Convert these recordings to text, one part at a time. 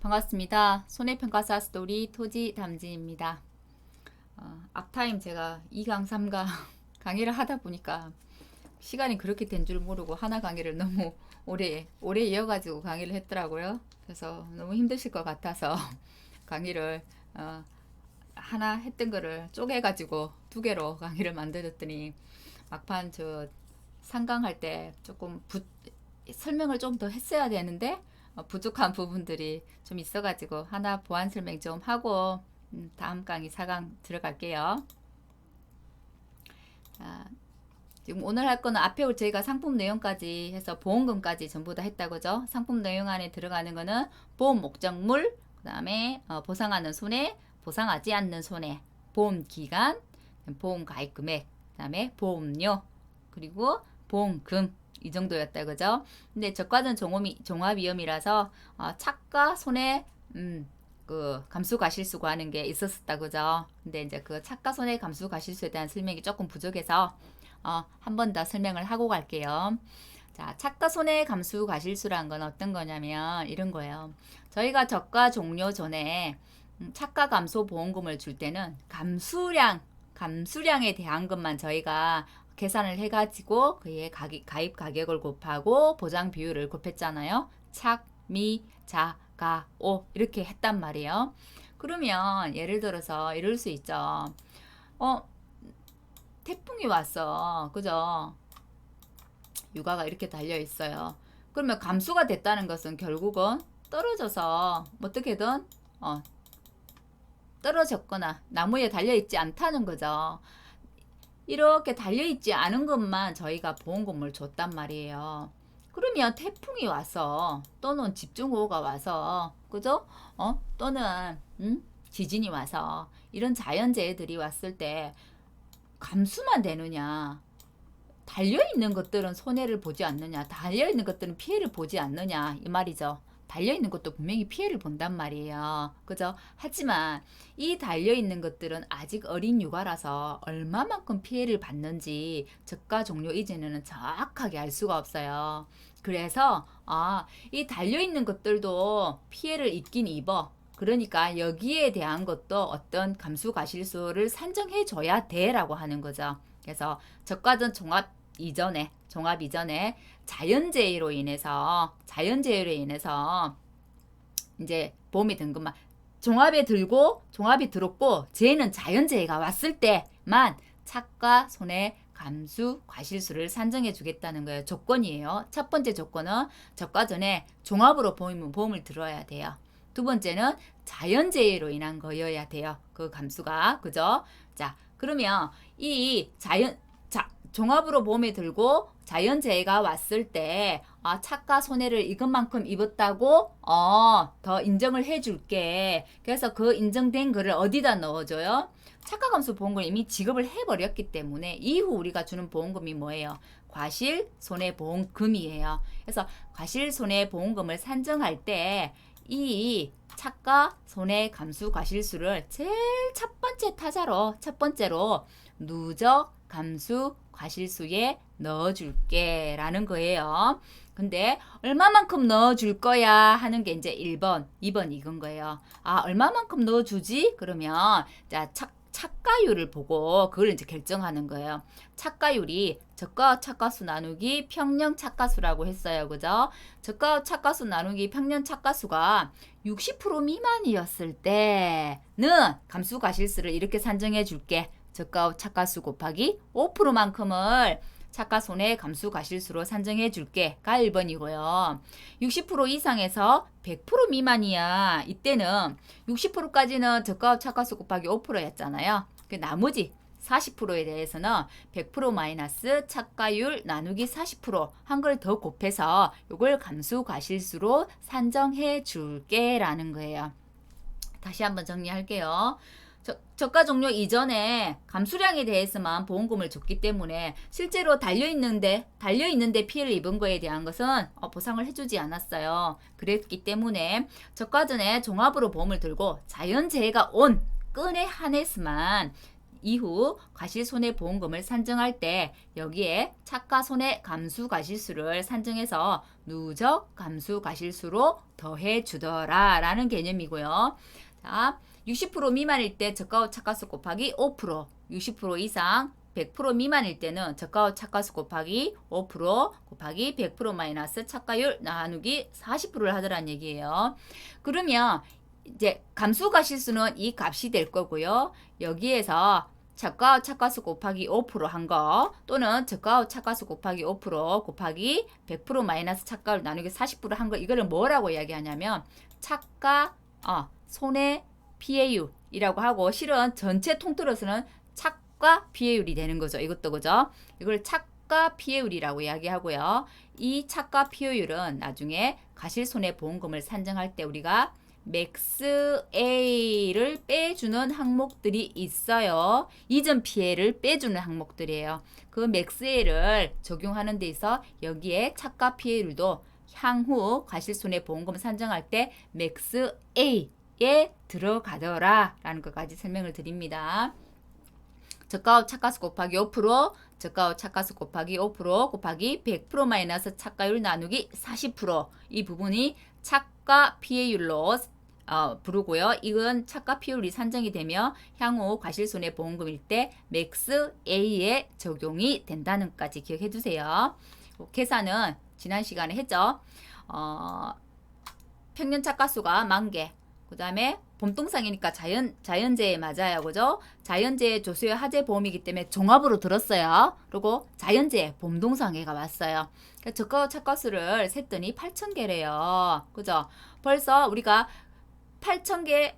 반갑습니다. 손해평가사 스토리 토지 담지입니다. 앞타임 제가 2강, 3강 강의를 하다 보니까 시간이 그렇게 된 줄 모르고 하나 강의를 너무 오래 이어가지고 강의를 했더라고요. 그래서 너무 힘드실 것 같아서 강의를 하나 했던 거를 쪼개가지고 두 개로 강의를 만들었더니 막판 저 상강할 때 조금 설명을 좀 더 했어야 되는데 부족한 부분들이 좀 있어가지고 하나 보완 설명 좀 하고 다음 강의 4강 들어갈게요. 지금 오늘 할 거는 앞에 저희가 상품 내용까지 해서 보험금까지 전부 다 했다고죠. 상품 내용 안에 들어가는 거는 보험 목적물, 그 다음에 보상하는 손해, 보상하지 않는 손해, 보험 기간, 보험 가입 금액, 그 다음에 보험료, 그리고 보험금 이 정도였다 그죠? 근데 저가전 종합위험이라서 차가 손해 그 감수 과실수 구하는 게 있었다 그죠? 근데 이제 그 차가 손해 감수 과실수에 대한 설명이 조금 부족해서 한 번 더 설명을 하고 갈게요. 자, 차가 손해 감수 과실수란 건 어떤 거냐면 이런 거예요. 저희가 저가 종료 전에 차가 감소 보험금을 줄 때는 감수량에 대한 것만 저희가 계산을 해가지고 그의 가입 가격을 곱하고 보장 비율을 곱했잖아요. 착, 미, 자, 가, 오 이렇게 했단 말이에요. 그러면 예를 들어서 이럴 수 있죠. 태풍이 왔어. 그죠? 육아가 이렇게 달려 있어요. 그러면 감수가 됐다는 것은 결국은 떨어져서 어떻게든 떨어졌거나 나무에 달려 있지 않다는 거죠. 이렇게 달려있지 않은 것만 저희가 보험금을 줬단 말이에요. 그러면 태풍이 와서 또는 집중호우가 와서 그죠? 또는 지진이 와서 이런 자연재해들이 왔을 때 감수만 되느냐, 달려있는 것들은 손해를 보지 않느냐, 달려있는 것들은 피해를 보지 않느냐 이 말이죠. 달려있는 것도 분명히 피해를 본단 말이에요. 그죠? 하지만 이 달려있는 것들은 아직 어린 육아라서 얼마만큼 피해를 받는지 저가 종료 이전에는 정확하게 알 수가 없어요. 그래서 이 달려있는 것들도 피해를 입긴 입어. 그러니까 여기에 대한 것도 어떤 감수 과실수를 산정해 줘야 돼라고 하는 거죠. 그래서 저가전 종합 이전에 자연재해로 인해서 이제 보험이 든 것만 종합이 들었고 재해는 자연재해가 왔을 때만 차가 손해 감수 과실수를 산정해 주겠다는 거예요. 조건이에요. 첫 번째 조건은 저가전에 종합으로 보험을 들어야 돼요. 두 번째는 자연재해로 인한 거여야 돼요. 그 감수가 그죠? 자 그러면 이 종합으로 보험에 들고 자연재해가 왔을 때 차가 손해를 이것만큼 입었다고 더 인정을 해줄게. 그래서 그 인정된 거를 어디다 넣어줘요? 차가감수 보험금을 이미 지급을 해버렸기 때문에 이후 우리가 주는 보험금이 뭐예요? 과실손해보험금이에요. 그래서 과실손해보험금을 산정할 때 이 차가 손해 감수 과실수를 제일 첫 번째로 누적 감수 과실수에 넣어줄게 라는 거예요. 근데 얼마만큼 넣어줄 거야 하는 게 이제 1번, 2번 이건 거예요. 얼마만큼 넣어주지? 그러면 자 차가율을 보고 그걸 이제 결정하는 거예요. 차가율이 저가 차가수 나누기 평년 차가수라고 했어요. 그죠? 저가 차가수 나누기 평년 차가수가 60% 미만이었을 때는 감수 과실수를 이렇게 산정해 줄게. 저가 차가수 곱하기 5%만큼을 차가 손해 감수 과실수로 산정해 줄게가 1번이고요. 60% 이상에서 100% 미만이야. 이때는 60%까지는 저가 차가수 곱하기 5%였잖아요. 그 나머지 40%에 대해서는 100% 마이너스 차가율 나누기 40% 걸 더 곱해서 이걸 감수 과실수로 산정해 줄게 라는 거예요. 다시 한번 정리할게요. 저가 종료 이전에 감수량에 대해서만 보험금을 줬기 때문에 실제로 달려있는데 피해를 입은 거에 대한 것은 보상을 해주지 않았어요. 그랬기 때문에 저가 전에 종합으로 보험을 들고 자연재해가 온 건에 한해서만 이후 과실손해보험금을 산정할 때 여기에 차가손해감수과실수를 산정해서 누적 감수과실수로 더해주더라 라는 개념이고요. 자, 60% 미만일 때 저가후 차가수 곱하기 5%, 60% 이상 100% 미만일 때는 저가후 차가수 곱하기 5% 곱하기 100% 마이너스 차가율 나누기 40%를 하더란 얘기예요. 그러면 이제 감수과실수는 이 값이 될 거고요. 여기에서 저가후 차가수 곱하기 5%한 거 또는 저가후 차가수 곱하기 5% 곱하기 100% 마이너스 차가율 나누기 40%한 거 이거를 뭐라고 이야기하냐면 차가 손해 피해율이라고 하고 실은 전체 통틀어서는 차가 피해율이 되는 거죠. 이것도 그죠? 이걸 차가 피해율이라고 이야기하고요. 이 차가 피해율은 나중에 과실손해보험금을 산정할 때 우리가 맥스 A를 빼주는 항목들이 있어요. 이전 피해를 빼주는 항목들이에요. 그 맥스 A를 적용하는 데 있어 여기에 차가 피해율도 향후 과실손해보험금 산정할 때 맥스 A에 들어가더라 라는 것까지 설명을 드립니다. 저가후 차가수 곱하기 5%, 저가후 차가수 곱하기 5% 곱하기 100% 마이너스 차가율 나누기 40%이 부분이 차가 피해율로 부르고요. 이건 차가 피해율이 산정이 되며 향후 과실손해보험금일 때 맥스 A에 적용이 된다는 것까지 기억해 두세요. 계산은 지난 시간에 했죠. 평년 차가수가 10,000개. 그 다음에 봄동상이니까 자연재해 맞아요. 그죠? 자연재해 조수의 화재 보험이기 때문에 종합으로 들었어요. 그리고 자연재해 봄동상해가 왔어요. 그러니까 저가 차가수를 셌더니 8,000개래요. 그죠? 벌써 우리가 8,000개,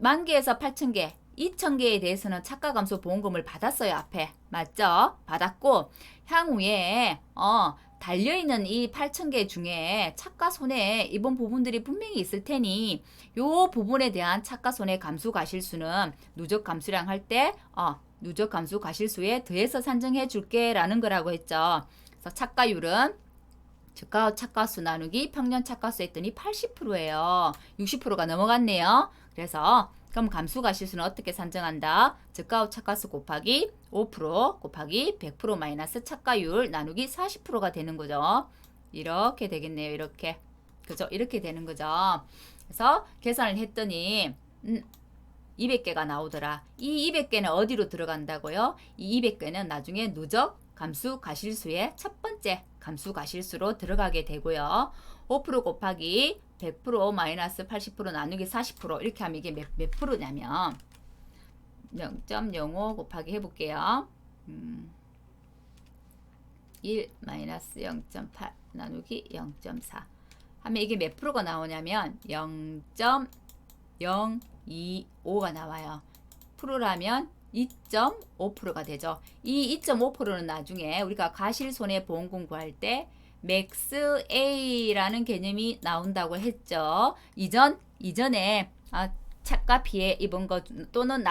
10,000개에서 8,000개, 2,000개에 대해서는 차가감소 보험금을 받았어요. 앞에. 맞죠? 받았고 향후에 달려있는 이 8,000개 중에 차가손해 입은 부분들이 분명히 있을 테니 요 부분에 대한 차가손해 감수 과실수는 누적 감수량 할 때 누적 감수 과실수에 더해서 산정해 줄게 라는 거라고 했죠. 그래서 차가율은 저가후 차가수 나누기 평년 차가수 했더니 80%예요. 60%가 넘어갔네요. 그래서 그럼 감수과실수는 어떻게 산정한다? 저가후 차가수 곱하기 5% 곱하기 100% 마이너스 차가율 나누기 40%가 되는 거죠. 이렇게 되겠네요. 이렇게. 그죠? 이렇게 되는 거죠. 그래서 계산을 했더니 200개가 나오더라. 이 200개는 어디로 들어간다고요? 이 200개는 나중에 누적 감수과실수의 첫 번째 감수과실수로 들어가게 되고요. 5% 곱하기 100% 마이너스 80% 나누기 40% 이렇게 하면 이게 몇 프로냐면 0.05 곱하기 해볼게요. 1 마이너스 0.8 나누기 0.4 하면 이게 몇 프로가 나오냐면 0.025가 나와요. 프로라면 2.5%가 되죠. 이 2.5%는 나중에 우리가 과실손해보험금 구할 때 맥스 A라는 개념이 나온다고 했죠. 이전에 차가 피해 입은 것 또는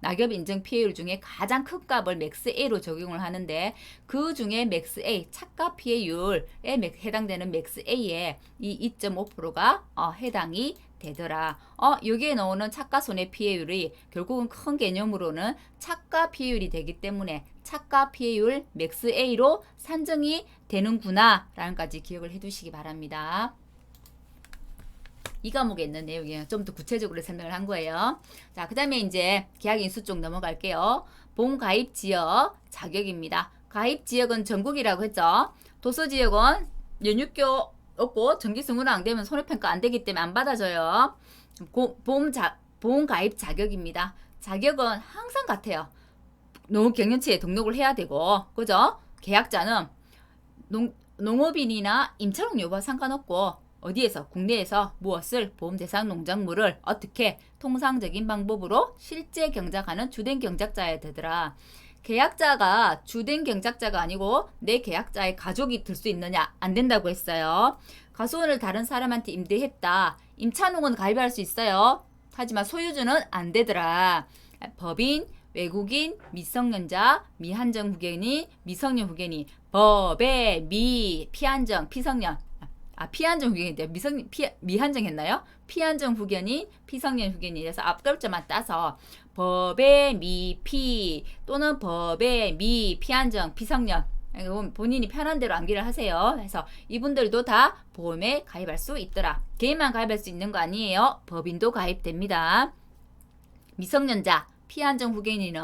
낙엽 인증 피해율 중에 가장 큰 값을 맥스 A로 적용을 하는데 그 중에 맥스 A 차가 피해율에 해당되는 맥스 A에 이 2.5%가 해당이 되더라. 여기에 나오는 차가 손해 피해율이 결국은 큰 개념으로는 차가 피해율이 되기 때문에 차가 피해율 맥스 A로 산정이 되는구나 라는 까지 기억을 해 두시기 바랍니다. 이 과목에 있는 내용이에요. 좀 더 구체적으로 설명을 한 거예요. 자, 그 다음에 이제 계약 인수 쪽 넘어갈게요. 보험 가입 지역 자격입니다. 가입 지역은 전국이라고 했죠. 도서 지역은 연육교 없고 정기 승무는 안 되면 손해평가 안 되기 때문에 안 받아줘요. 보험 가입 자격입니다. 자격은 항상 같아요. 농업경연치에 등록을 해야 되고, 그죠? 계약자는 농업인이나 임차농 여부와 상관없고 어디에서 국내에서 무엇을 보험 대상 농작물을 어떻게 통상적인 방법으로 실제 경작하는 주된 경작자야 되더라. 계약자가 주된 경작자가 아니고 내 계약자의 가족이 들 수 있느냐? 안 된다고 했어요. 가수원을 다른 사람한테 임대했다. 임차농은 가입할 수 있어요. 하지만 소유주는 안 되더라. 법인, 외국인, 미성년자, 미한정 후견인, 미성년 후견인, 법에 피한정, 피성년 피한정 후견인데 미한정 했나요? 피한정 후견인, 피성년 후견인에서 앞글자만 따서 법의 미피 또는 법의 미 피한정 피성년 본인이 편한 대로 암기를 하세요. 그래서 이분들도 다 보험에 가입할 수 있더라. 개인만 가입할 수 있는 거 아니에요. 법인도 가입됩니다. 미성년자 피한정 후견인은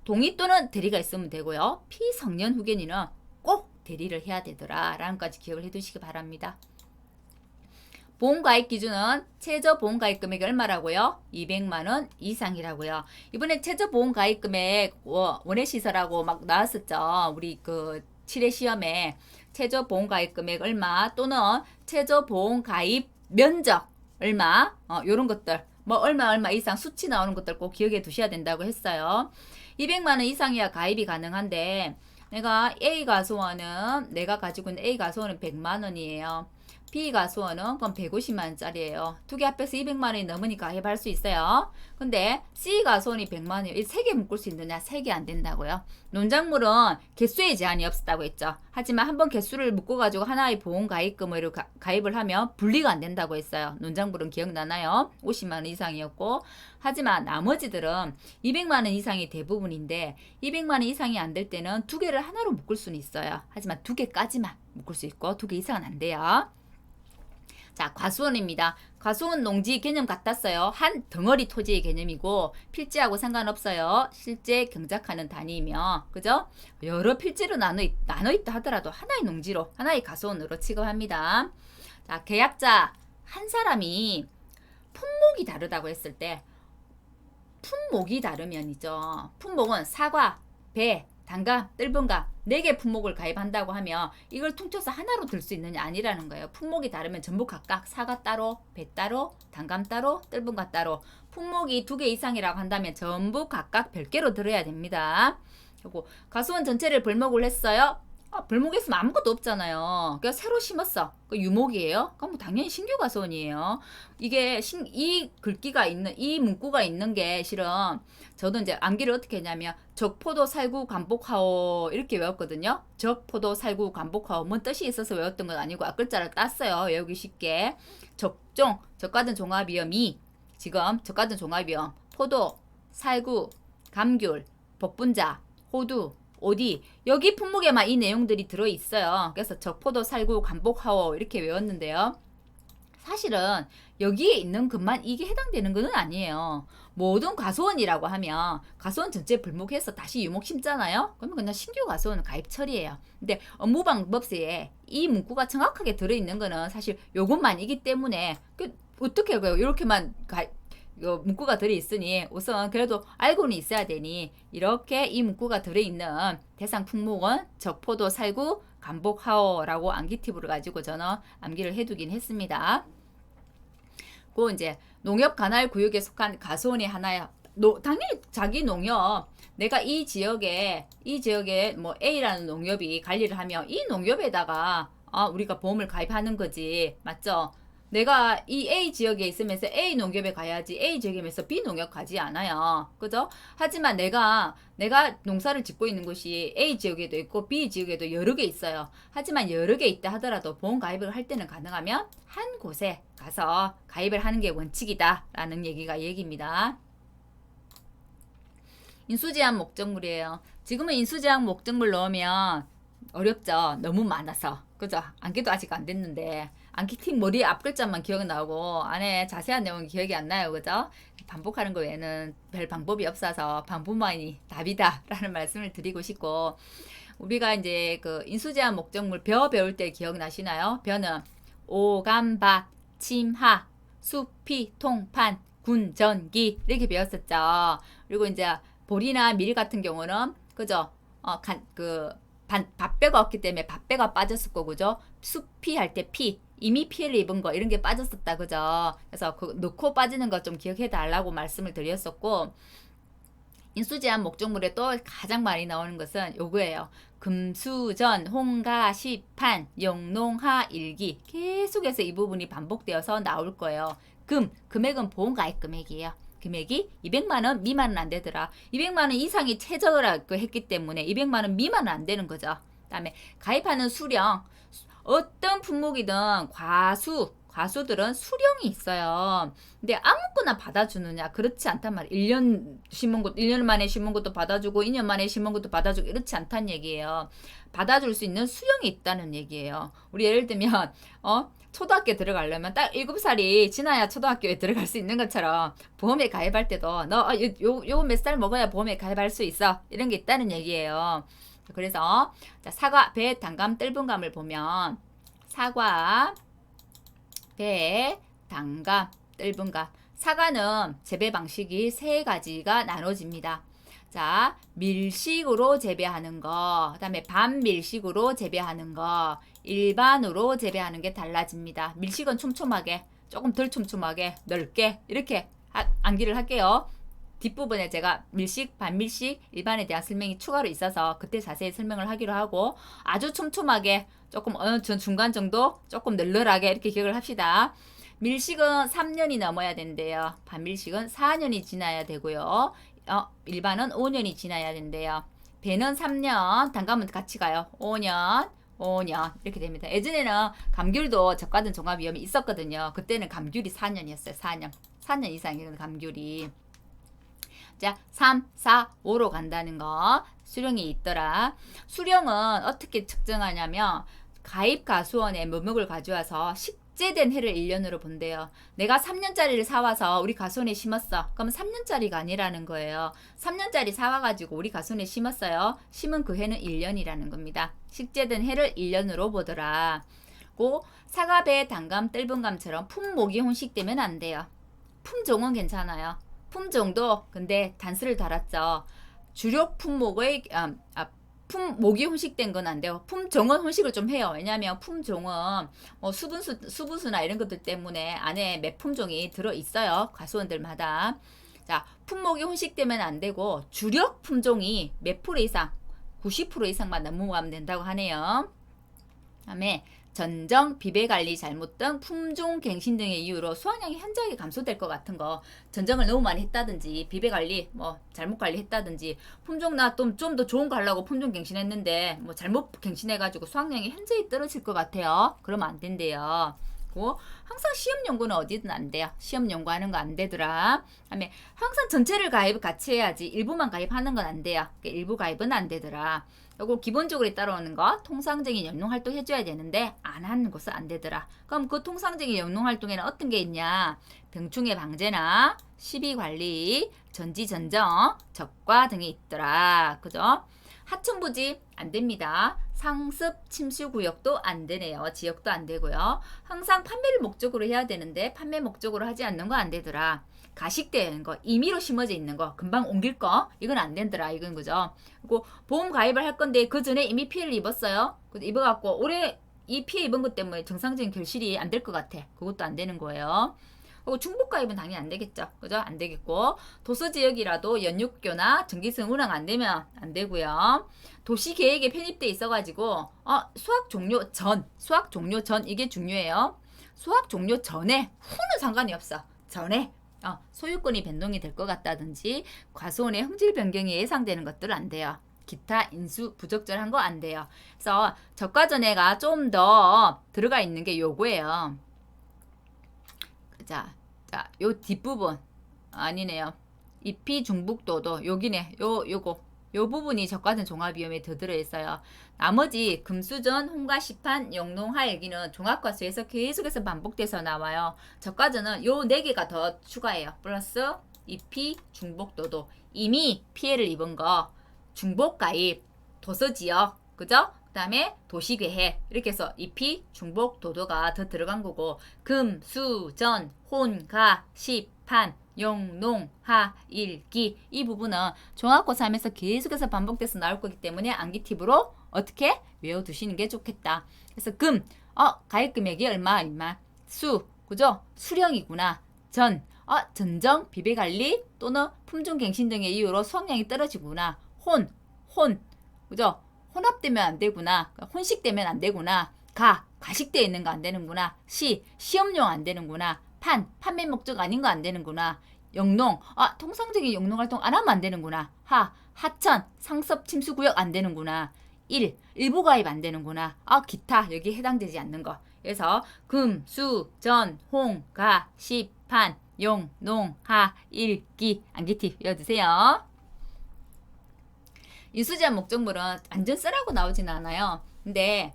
동의 또는 대리가 있으면 되고요. 피성년 후견인은 꼭 대리를 해야 되더라 라는 것까지 기억을 해두시기 바랍니다. 보험가입 기준은 최저 보험가입 금액이 얼마라고요? 200만원 이상이라고요. 이번에 최저 보험가입 금액 원해시설하고 막 나왔었죠. 우리 그 7회 시험에 최저 보험가입 금액 얼마 또는 최저 보험가입 면적 얼마 요런 것들 뭐 얼마 이상 수치 나오는 것들 꼭 기억해 두셔야 된다고 했어요. 200만원 이상이야 가입이 가능한데 내가 A 가수원은 내가 가지고 있는 A 가수원은 100만원이에요. B 가수원은 그럼 150만원짜리예요. 두 개 합해서 200만원이 넘으니까 가입할 수 있어요. 근데 C 가수원이 100만원이에요. 이 세 개 묶을 수 있느냐? 세 개 안 된다고요. 논작물은 개수의 제한이 없었다고 했죠. 하지만 한번 개수를 묶어가지고 하나의 보험가입금으로 가입을 하면 분리가 안 된다고 했어요. 논작물은 기억나나요? 50만원 이상이었고 하지만 나머지들은 200만원 이상이 대부분인데 200만원 이상이 안 될 때는 두 개를 하나로 묶을 수는 있어요. 하지만 두 개까지만 묶을 수 있고 두 개 이상은 안 돼요. 자, 과수원입니다. 과수원 농지 개념 같았어요. 한 덩어리 토지의 개념이고 필지하고 상관없어요. 실제 경작하는 단위이며 그죠? 여러 필지로 나눠 있다 하더라도 하나의 농지로 하나의 과수원으로 취급합니다. 자, 계약자 한 사람이 품목이 다르다고 했을 때 품목이 다르면이죠. 품목은 사과, 배, 단감, 뜰분감 4개 품목을 가입한다고 하면 이걸 퉁쳐서 하나로 들 수 있느냐 아니라는 거예요. 품목이 다르면 전부 각각 사과 따로, 배 따로, 단감 따로, 뜰분감 따로 품목이 2개 이상이라고 한다면 전부 각각 별개로 들어야 됩니다. 그리고 가수원 전체를 벌목을 했어요. 벌목했으면 아무것도 없잖아요. 그러니까 새로 심었어. 그 유목이에요. 그럼 뭐 당연히 신규 가수원이에요. 이게 이 글귀가 있는 이 문구가 있는 게 실은 저도 이제 암기를 어떻게 했냐면 적포도 살구 간복하오 이렇게 외웠거든요. 적포도 살구 간복하오 뭔 뜻이 있어서 외웠던 건 아니고 앞글자를 땄어요. 외우기 쉽게. 적종 적과든 종합이요 미 지금 적과든 종합이요 포도 살구 감귤 복분자 호두 어디 여기 품목에만 이 내용들이 들어있어요. 그래서 적포도 살구 간복하오 이렇게 외웠는데요. 사실은 여기에 있는 것만 이게 해당되는 것은 아니에요. 모든 가수원이라고 하면 가수원 전체 불목해서 다시 유목 심잖아요. 그러면 그냥 신규 가수원 가입 처리예요. 근데 업무방법서에 이 문구가 정확하게 들어있는 거는 사실 요것만이기 때문에 어떻게 해요? 이렇게만 문구가 들어있으니 우선 그래도 알고는 있어야 되니 이렇게 이 문구가 들어있는 대상 품목은 적포도 살구 간복하오라고 암기 팁으로 가지고 저는 암기를 해두긴 했습니다. 그 이제 농협 관할 구역에 속한 가수원이 하나야. 당연히 자기 농협 내가 이 지역에 뭐 A라는 농협이 관리를 하면 이 농협에다가 우리가 보험을 가입하는 거지 맞죠? 내가 이 A 지역에 있으면서 A 농협에 가야지 A 지역에서 B 농협 가지 않아요. 그죠? 하지만 내가 농사를 짓고 있는 곳이 A 지역에도 있고 B 지역에도 여러 개 있어요. 하지만 여러 개 있다 하더라도 보험 가입을 할 때는 가능하면 한 곳에 가서 가입을 하는 게 원칙이다 라는 얘기입니다. 인수제한 목적물이에요. 지금은 인수제한 목적물 넣으면 어렵죠. 너무 많아서. 그죠? 암기도 아직 안 됐는데 암기팀 머리 앞글자만 기억이 나고 안에 자세한 내용이 기억이 안 나요. 그죠? 반복하는 거 외에는 별 방법이 없어서 반복만이 답이다 라는 말씀을 드리고 싶고 우리가 이제 그 인수제한 목적물 벼 배울 때 기억나시나요? 벼는 오감박, 침하, 수피, 통판, 군전기 이렇게 배웠었죠. 그리고 이제 보리나 밀 같은 경우는 그죠? 밥배가 없기 때문에 밥배가 빠졌을 거고죠. 수피 할 때 피 이미 피해를 입은 거 이런 게 빠졌었다 그죠. 그래서 그 넣고 빠지는 거 좀 기억해 달라고 말씀을 드렸었고 인수제한 목적물에 또 가장 많이 나오는 것은 요거예요. 금수전, 홍가, 시판, 영농하, 일기 계속해서 이 부분이 반복되어서 나올 거예요. 금액은 보험가입 금액이에요. 금액이 200만원 미만은 안 되더라. 200만원 이상이 최저라고 했기 때문에 200만원 미만은 안 되는 거죠. 그 다음에 가입하는 수령 어떤 품목이든 과수들은 수령이 있어요. 근데 아무거나 받아주느냐? 그렇지 않단 말이에요. 1년 심은 것, 1년 만에 심은 것도 받아주고, 2년 만에 심은 것도 받아주고, 이렇지 않다는 얘기예요. 받아줄 수 있는 수령이 있다는 얘기예요. 우리 예를 들면, 초등학교 들어가려면 딱 7살이 지나야 초등학교에 들어갈 수 있는 것처럼 보험에 가입할 때도 요 몇 살 먹어야 보험에 가입할 수 있어. 이런 게 있다는 얘기예요. 그래서 자, 사과, 배, 단감, 뜰분감을 보면 사과, 배, 단감, 뜰분감. 사과는 재배 방식이 세 가지가 나눠집니다. 자, 밀식으로 재배하는 거, 그 다음에 반밀식으로 재배하는 거, 일반으로 재배하는 게 달라집니다. 밀식은 촘촘하게, 조금 덜 촘촘하게, 넓게 이렇게 암기를 할게요. 뒷부분에 제가 밀식, 반밀식, 일반에 대한 설명이 추가로 있어서 그때 자세히 설명을 하기로 하고, 아주 촘촘하게 조금 어느 중간 정도 조금 널널하게 이렇게 기억을 합시다. 밀식은 3년이 넘어야 된대요. 반밀식은 4년이 지나야 되고요. 일반은 5년이 지나야 된대요. 배는 3년, 단감은 같이 가요. 5년 이렇게 됩니다. 예전에는 감귤도 저가든 종합위험이 있었거든요. 그때는 감귤이 4년이었어요. 4년 이상이거든요. 감귤이. 자, 3, 4, 5로 간다는 거 수령이 있더라. 수령은 어떻게 측정하냐면 가입 가수원에 묘목을 가져와서 식재된 해를 1년으로 본대요. 내가 3년짜리를 사와서 우리 가수원에 심었어. 그럼 3년짜리가 아니라는 거예요. 3년짜리 사와가지고 우리 가수원에 심었어요. 심은 그 해는 1년이라는 겁니다. 식재된 해를 1년으로 보더라. 고 사과, 배, 단감, 뜰분감처럼 품목이 혼식되면 안 돼요. 품종은 괜찮아요. 품종도 근데 단수를 달았죠. 주력 품목의 품목이 혼식된 건 안 돼요. 품종은 혼식을 좀 해요. 왜냐하면 품종은 뭐 수분수나 이런 것들 때문에 안에 몇 품종이 들어 있어요. 과수원들마다. 자, 품목이 혼식되면 안 되고 주력 품종이 몇 프로 이상, 90% 이상만 넘어가면 된다고 하네요. 다음에 전정, 비배관리 잘못 등 품종 갱신 등의 이유로 수확량이 현저하게 감소될 것 같은 거, 전정을 너무 많이 했다든지 비배관리 뭐 잘못 관리했다든지 품종 나 좀 더 좋은 거 하려고 품종 갱신했는데 뭐 잘못 갱신해가지고 수확량이 현저히 떨어질 것 같아요. 그러면 안 된대요. 항상 시험 연구는 어디든 안 돼요. 시험 연구하는 거 안 되더라. 다음에 항상 전체를 가입 같이 해야지 일부만 가입하는 건 안 돼요. 일부 가입은 안 되더라. 요거 기본적으로 따라오는 거 통상적인 연농활동 해줘야 되는데 안 하는 것은 안 되더라. 그럼 그 통상적인 연농활동에는 어떤 게 있냐? 병충해 방제나 시비관리, 전지전정, 적과 등이 있더라. 그죠? 하천부지 안 됩니다. 상습 침수구역도 안 되네요. 지역도 안 되고요. 항상 판매를 목적으로 해야 되는데 판매 목적으로 하지 않는 거 안 되더라. 가식되는 거, 임의로 심어져 있는 거, 금방 옮길 거, 이건 안 된더라. 이건 그죠? 그리고 보험 가입을 할 건데 그 전에 이미 피해를 입었어요. 입어갖고 올해 이 피해 입은 것 때문에 정상적인 결실이 안 될 것 같아. 그것도 안 되는 거예요. 그리고 중복 가입은 당연히 안 되겠죠. 그죠? 안 되겠고 도서 지역이라도 연육교나 전기세 운항 안 되면 안 되고요. 도시 계획에 편입돼 있어가지고 수학 종료 전 이게 중요해요. 수학 종료 전에 후는 상관이 없어. 전에 소유권이 변동이 될 것 같다든지 과수원의 흥질 변경이 예상되는 것들은 안 돼요. 기타 인수 부적절한 거 안 돼요. 그래서 적과전해가 좀 더 들어가 있는 게 요거예요. 자, 요 뒷부분 아니네요. 잎이 중북도도 여기네. 요 부분이 적과전 종합위험에 더 들어있어요. 나머지 금수전, 홍가, 시판, 영농, 하일기는 종합과수에서 계속해서 반복돼서 나와요. 적과전은 요 4개가 더 추가해요. 플러스 잎이 중복도도 이미 피해를 입은 거 중복가입, 도서지역, 그죠? 그 다음에 도시계획 이렇게 해서 잎이 중복도도가 더 들어간 거고 금, 수, 전, 혼, 가, 시, 판, 영농, 하, 일, 기 이 부분은 종합고3에서 계속해서 반복돼서 나올 거기 때문에 암기 팁으로 어떻게 외워두시는 게 좋겠다. 그래서 금, 가입 금액이 얼마? 수, 그죠? 수령이구나. 전, 전정, 비배관리 또는 품종갱신 등의 이유로 수확량이 떨어지구나. 혼, 그죠? 혼합되면 안 되구나. 혼식되면 안 되구나. 가식되어 있는 거 안 되는구나. 시험용 안 되는구나. 판매 목적 아닌 거 안 되는구나. 영농, 통상적인 영농 활동 안 하면 안 되는구나. 하천, 상습 침수구역 안 되는구나. 일부 가입 안 되는구나. 기타 여기 해당되지 않는 거. 그래서 금, 수, 전, 홍, 가, 시, 판, 용, 농, 하, 일, 기, 안기티 외워두세요. 인수제한 목적물은 완전 쓰라고 나오진 않아요. 근데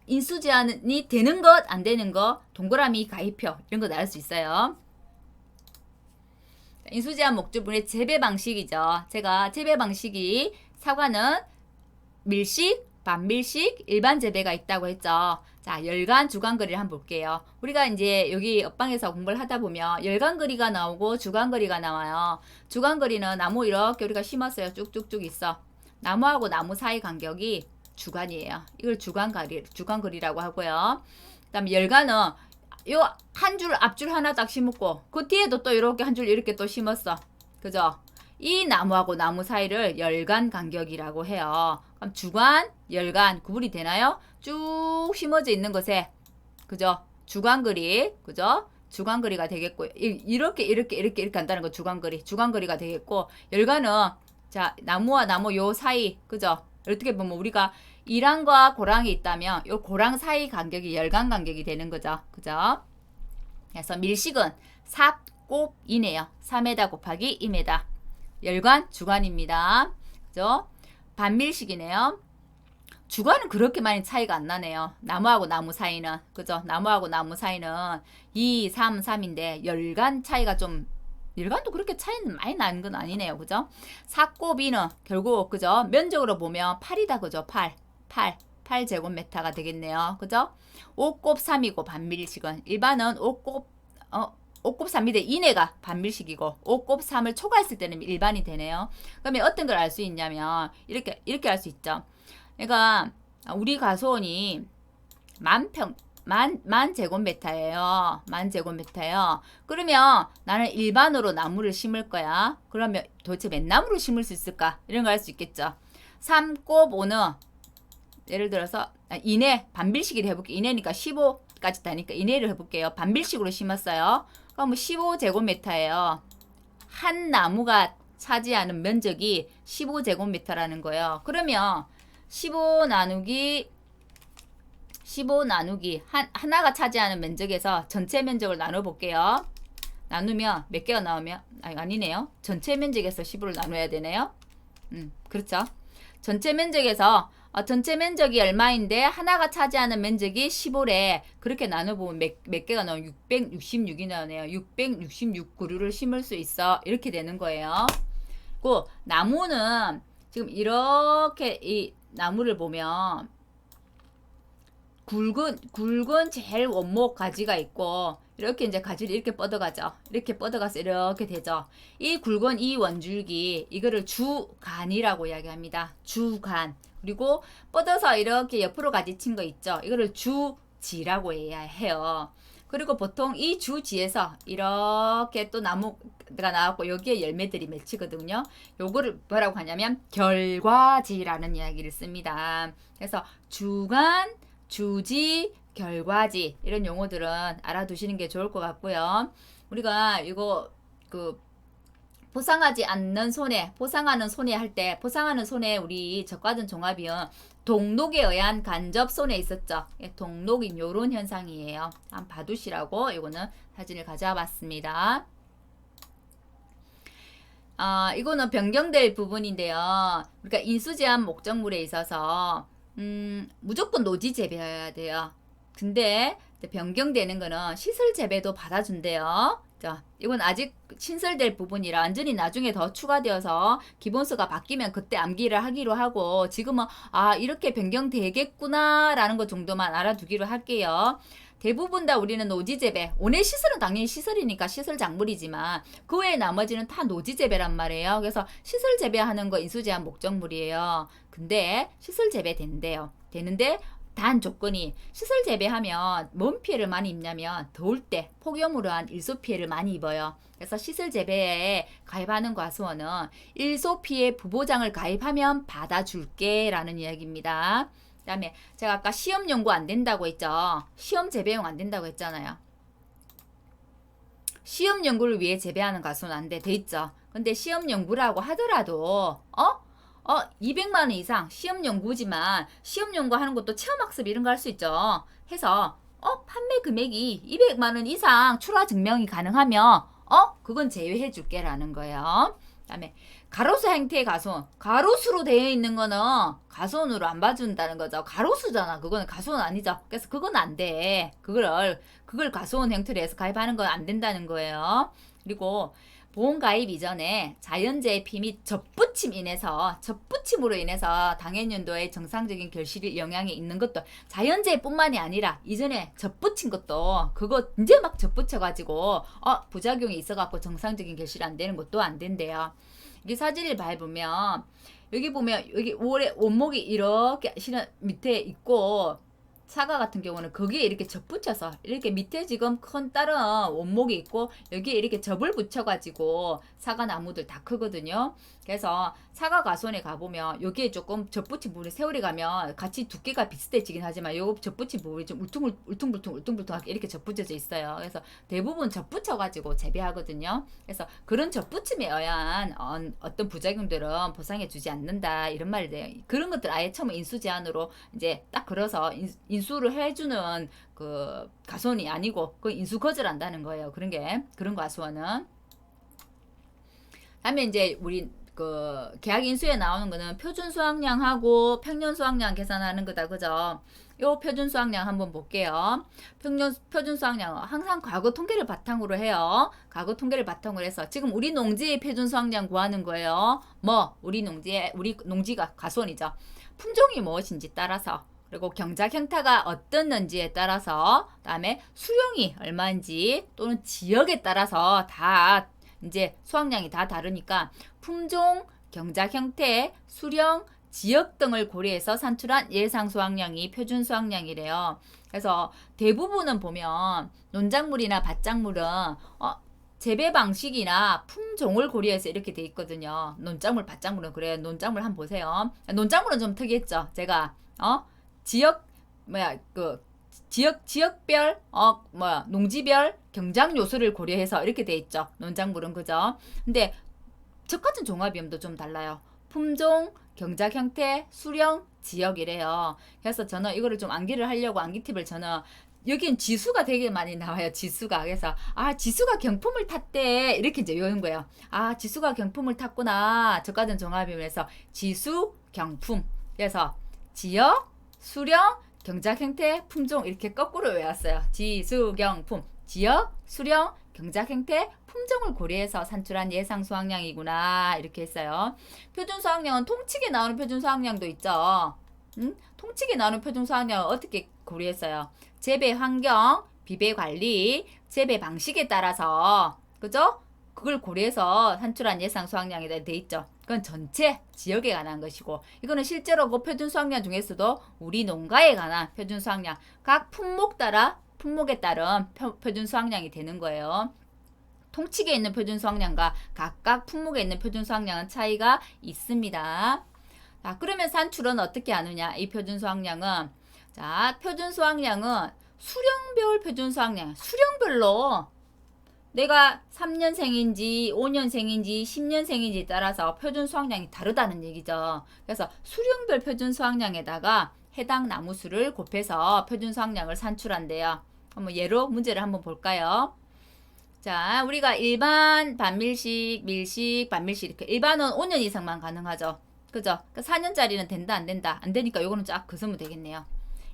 인수제한이 되는 것, 안 되는 것, 동그라미, 가입표 이런 거 나올 수 있어요. 인수제한 목적물의 재배 방식이죠. 제가 재배 방식이 사과는 밀식, 반밀식, 일반 재배가 있다고 했죠. 자, 열간, 주간거리를 한번 볼게요. 우리가 이제 여기 옆방에서 공부를 하다 보면 열간거리가 나오고 주간거리가 나와요. 주간거리는 나무 이렇게 우리가 심었어요. 쭉쭉쭉 있어. 나무하고 나무 사이 간격이 주간이에요. 이걸 주간거리라고 하고요. 그 다음에 열간은 요 한 줄 앞줄 하나 딱 심었고 그 뒤에도 또 이렇게 한 줄 이렇게 또 심었어. 그죠? 이 나무하고 나무 사이를 열간 간격이라고 해요. 그럼 주간, 열간 구분이 되나요? 쭉 심어져 있는 것에 그죠? 주간거리, 그죠? 주간거리가 되겠고 이렇게 한다는 거 주간거리가 되겠고 열간은 자 나무와 나무 요 사이 그죠? 어떻게 보면 우리가 이랑과 고랑이 있다면 요 고랑 사이 간격이 열간 간격이 되는 거죠. 그죠? 그래서 밀식은 삽곱이네요. 4m 곱하기 2m. 열간, 주간입니다. 그죠? 반밀식이네요. 주간은 그렇게 많이 차이가 안 나네요. 나무하고 나무 사이는. 그죠? 나무하고 나무 사이는 2, 3, 3인데 열간 차이가 좀 열간도 그렇게 차이는 많이 나는 건 아니네요. 그죠? 삽곱이는 결국 그죠? 면적으로 보면 8이다. 그죠? 8제곱미터가 되겠네요. 그죠? 5곱 3이고 반밀식은 일반은 5곱 3인데 이내가 반밀식이고 5곱 3을 초과했을 때는 일반이 되네요. 그러면 어떤 걸 알 수 있냐면 이렇게 알 수 있죠. 그러니까 우리 가수원이 만 제곱미터예요. 만 제곱미터예요. 그러면 나는 일반으로 나무를 심을 거야. 그러면 도대체 몇 나무를 심을 수 있을까? 이런 거 알 수 있겠죠. 3곱 5는 예를 들어서 이내 반밀식으로 해볼게요. 이내니까 15까지 다니까 이내를 해볼게요. 반밀식으로 심었어요. 그럼 15제곱미터예요. 한 나무가 차지하는 면적이 15제곱미터라는 거예요. 그러면 15 나누기 하나가 차지하는 면적에서 전체 면적을 나눠볼게요. 나누면 몇 개가 나오면 아니네요. 전체 면적에서 15를 나눠야 되네요. 그렇죠. 전체 면적에서 전체 면적이 얼마인데 하나가 차지하는 면적이 15래. 그렇게 나눠보면 몇 개가 나오면 666이 나오네요. 666그루를 심을 수 있어. 이렇게 되는 거예요. 그 나무는 지금 이렇게 이 나무를 보면 굵은 제일 원목 가지가 있고 이렇게 이제 가지를 이렇게 뻗어가죠. 이렇게 뻗어가서 이렇게 되죠. 이 굵은 이 원줄기 이거를 주간이라고 이야기합니다. 주간. 그리고 뻗어서 이렇게 옆으로 가지친 거 있죠. 이거를 주지라고 해야 해요. 그리고 보통 이 주지에서 이렇게 또 나무가 나왔고 여기에 열매들이 맺히거든요. 요거를 뭐라고 하냐면 결과지라는 이야기를 씁니다. 그래서 주간, 주지, 결과지 이런 용어들은 알아두시는 게 좋을 것 같고요. 우리가 이거 보상하지 않는 손해, 보상하는 손해 할 때 보상하는 손해 우리 적과든 종합이요. 동록에 의한 간접 손해 있었죠. 동록인 요런 현상이에요. 한번 봐두시라고 이거는 사진을 가져와 봤습니다. 이거는 변경될 부분인데요. 그러니까 인수제한 목적물에 있어서 무조건 노지 재배해야 돼요. 근데 변경되는 거는 시설 재배도 받아준대요. 자, 이건 아직 신설될 부분이라 완전히 나중에 더 추가되어서 기본서가 바뀌면 그때 암기를 하기로 하고 지금은 이렇게 변경되겠구나 라는 것 정도만 알아두기로 할게요. 대부분 다 우리는 노지재배, 온해 시설은 당연히 시설이니까 시설 작물이지만 그 외에 나머지는 다 노지재배란 말이에요. 그래서 시설 재배하는 거 인수제한 목적물이에요. 근데 시설 재배 된대요. 되는데 단 조건이 시설 재배하면 뭔 피해를 많이 입냐면 더울 때 폭염으로 한 일소 피해를 많이 입어요. 그래서 시설 재배에 가입하는 과수원은 일소 피해 부보장을 가입하면 받아줄게 라는 이야기입니다. 그 다음에 제가 아까 시험 연구 안 된다고 했죠. 시험 재배용 안 된다고 했잖아요. 시험 연구를 위해 재배하는 과수는 안 돼 있죠. 근데 시험 연구라고 하더라도 200만 원 이상 시험 연구지만 시험 연구하는 것도 체험학습 이런 거 할 수 있죠. 해서 판매 금액이 200만 원 이상 출하 증명이 가능하면 그건 제외해 줄게라는 거예요. 그다음에 가로수 형태의 가손. 가로수로 되어 있는 거는 가손으로 안 봐준다는 거죠. 가로수잖아. 그거는 가손 아니죠. 그래서 그건 안 돼. 그걸 가손 형태로 해서 가입하는 건 안 된다는 거예요. 그리고 보험 가입 이전에 자연재해 피 및 접붙임으로 인해서 당해년도에 정상적인 결실이 영향이 있는 것도 자연재해뿐만이 아니라 이전에 접붙인 것도 그거 이제 막 접붙여가지고 부작용이 있어갖고 정상적인 결실이 안 되는 것도 안 된대요. 이 사진을 밟으면 여기 보면 여기 원목이 이렇게 실은 밑에 있고 사과 같은 경우는 거기에 이렇게 접 붙여서 이렇게 밑에 지금 큰 다른 원목이 있고 여기에 이렇게 접을 붙여가지고 사과 나무들 다 크거든요. 그래서 사과 가손에 가보면 여기에 조금 접 붙인 부분이 세월이 가면 같이 두께가 비슷해지긴 하지만 요 접 붙인 부분이 좀 울퉁불퉁하게 이렇게 접 붙여져 있어요. 그래서 대부분 접 붙여가지고 재배하거든요. 그래서 그런 접 붙임에 의한 어떤 부작용들은 보상해 주지 않는다 이런 말이 돼요. 그런 것들 아예 처음 인수 제한으로 이제 딱 걸어서 인수를 해주는 그 가손이 아니고 그 인수 거절한다는 거예요. 그런 가수원은. 다음에 이제 우리 그 계약 인수에 나오는 거는 표준 수확량하고 평년 수확량 계산하는 거다, 그죠? 요 표준 수확량 한번 볼게요. 표준 수확량은 항상 과거 통계를 바탕으로 해요. 과거 통계를 바탕으로 해서 지금 우리 농지의 표준 수확량 구하는 거예요. 우리 농지가 가수원이죠. 품종이 무엇인지 따라서, 그리고 경작 형태가 어떻는지에 따라서, 그다음에 수령이 얼마인지 또는 지역에 따라서 다 이제 수확량이 다 다르니까 품종, 경작 형태, 수령, 지역 등을 고려해서 산출한 예상 수확량이 표준 수확량이래요. 그래서 대부분은 보면 논작물이나 밭작물은 재배 방식이나 품종을 고려해서 이렇게 돼 있거든요. 논작물, 밭작물은 그래요. 논작물 한번 보세요. 논작물은 좀 특이했죠. 제가 지역별 농지별 경작 요소를 고려해서 이렇게 돼 있죠. 논작물은 그죠? 근데 젖같은 종합비용도 좀 달라요. 품종, 경작 형태, 수령, 지역이래요. 그래서 저는 이거를 좀 암기를 하려고 암기 팁을 저는 여긴 지수가 되게 많이 나와요. 지수가. 그래서 지수가 경품을 탔대. 이렇게 이제 외우는 거예요. 지수가 경품을 탔구나. 젖같은 종합비용에서 지수, 경품. 그래서 지역, 수령, 경작 형태, 품종 이렇게 거꾸로 외웠어요. 지수, 경품. 지역, 수령, 경작 형태, 품종을 고려해서 산출한 예상 수확량이구나 이렇게 했어요. 표준 수확량은 통칙에 나오는 표준 수확량도 있죠. 통칙에 나오는 표준 수확량은 어떻게 고려했어요? 재배 환경, 비배 관리, 재배 방식에 따라서 그죠? 그걸 고려해서 산출한 예상 수확량이 돼 있죠. 그건 전체 지역에 관한 것이고, 이거는 실제로 그 표준 수확량 중에서도 우리 농가에 관한 표준 수확량, 각 품목에 따른 표준 수확량이 되는 거예요. 통칙에 있는 표준 수확량과 각각 품목에 있는 표준 수확량은 차이가 있습니다. 자, 그러면 산출은 어떻게 하느냐? 이 표준 수확량은 표준 수확량은 수령별 표준 수확량, 수령별로 내가 3년생인지 5년생인지 10년생인지 따라서 표준 수확량이 다르다는 얘기죠. 그래서 수령별 표준 수확량에다가 해당 나무 수를 곱해서 표준 수확량을 산출한대요. 한번 예로 문제를 한번 볼까요? 자, 우리가 일반, 반밀식, 밀식, 반밀식 이렇게 일반은 5년 이상만 가능하죠. 그죠? 4년짜리는 된다, 안 된다. 안 되니까 요거는 쫙 그으면 되겠네요.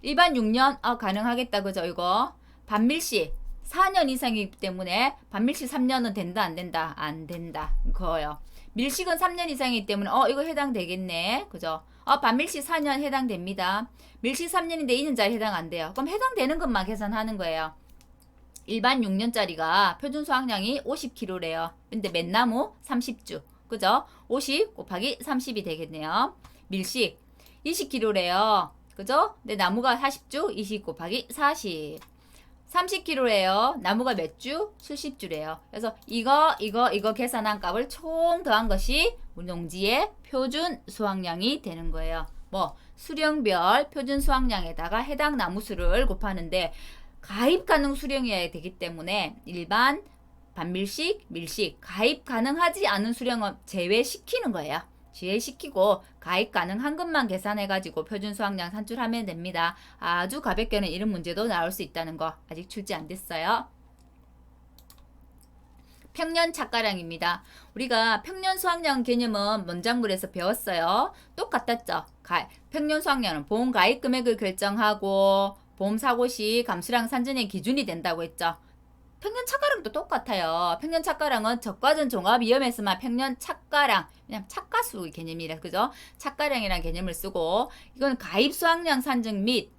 일반 6년 가능하겠다. 그죠? 이거 반밀식 4년 이상이기 때문에 반밀식 3년은 된다, 안 된다? 안 된다. 그거요. 밀식은 3년 이상이기 때문에 이거 해당되겠네. 그죠? 반밀식 4년 해당됩니다. 밀식 3년인데 2년짜리 해당 안 돼요. 그럼 해당되는 것만 계산하는 거예요. 일반 6년짜리가 표준 수확량이 50kg래요. 근데 맨나무 30주. 그죠? 50 곱하기 30이 되겠네요. 밀식 20kg래요. 그죠? 근데 나무가 40주, 20 곱하기 40. 30kg래요. 나무가 몇 주? 70주래요. 그래서 이거 계산한 값을 총 더한 것이 우리 농지의 표준 수확량이 되는 거예요. 수령별 표준 수확량에다가 해당 나무 수를 곱하는데 가입 가능 수령이어야 되기 때문에 일반, 반밀식, 밀식, 가입 가능하지 않은 수령은 제외시키는 거예요. 지혜시키고 가입 가능한 것만 계산해가지고 표준 수확량 산출하면 됩니다. 아주 가볍게는 이런 문제도 나올 수 있다는 거 아직 출제 안 됐어요. 평년 착가량입니다. 우리가 평년 수확량 개념은 문장물에서 배웠어요. 똑같았죠. 평년 수확량은 보험 가입 금액을 결정하고 보험 사고 시 감수량 산정의 기준이 된다고 했죠. 평년 착가량도 똑같아요. 평년 착가량은 적과전 종합 위험에서만 평년 착가량, 그냥 착가수 개념이라 그죠? 착가량이라는 개념을 쓰고 이건 가입 수확량 산정 및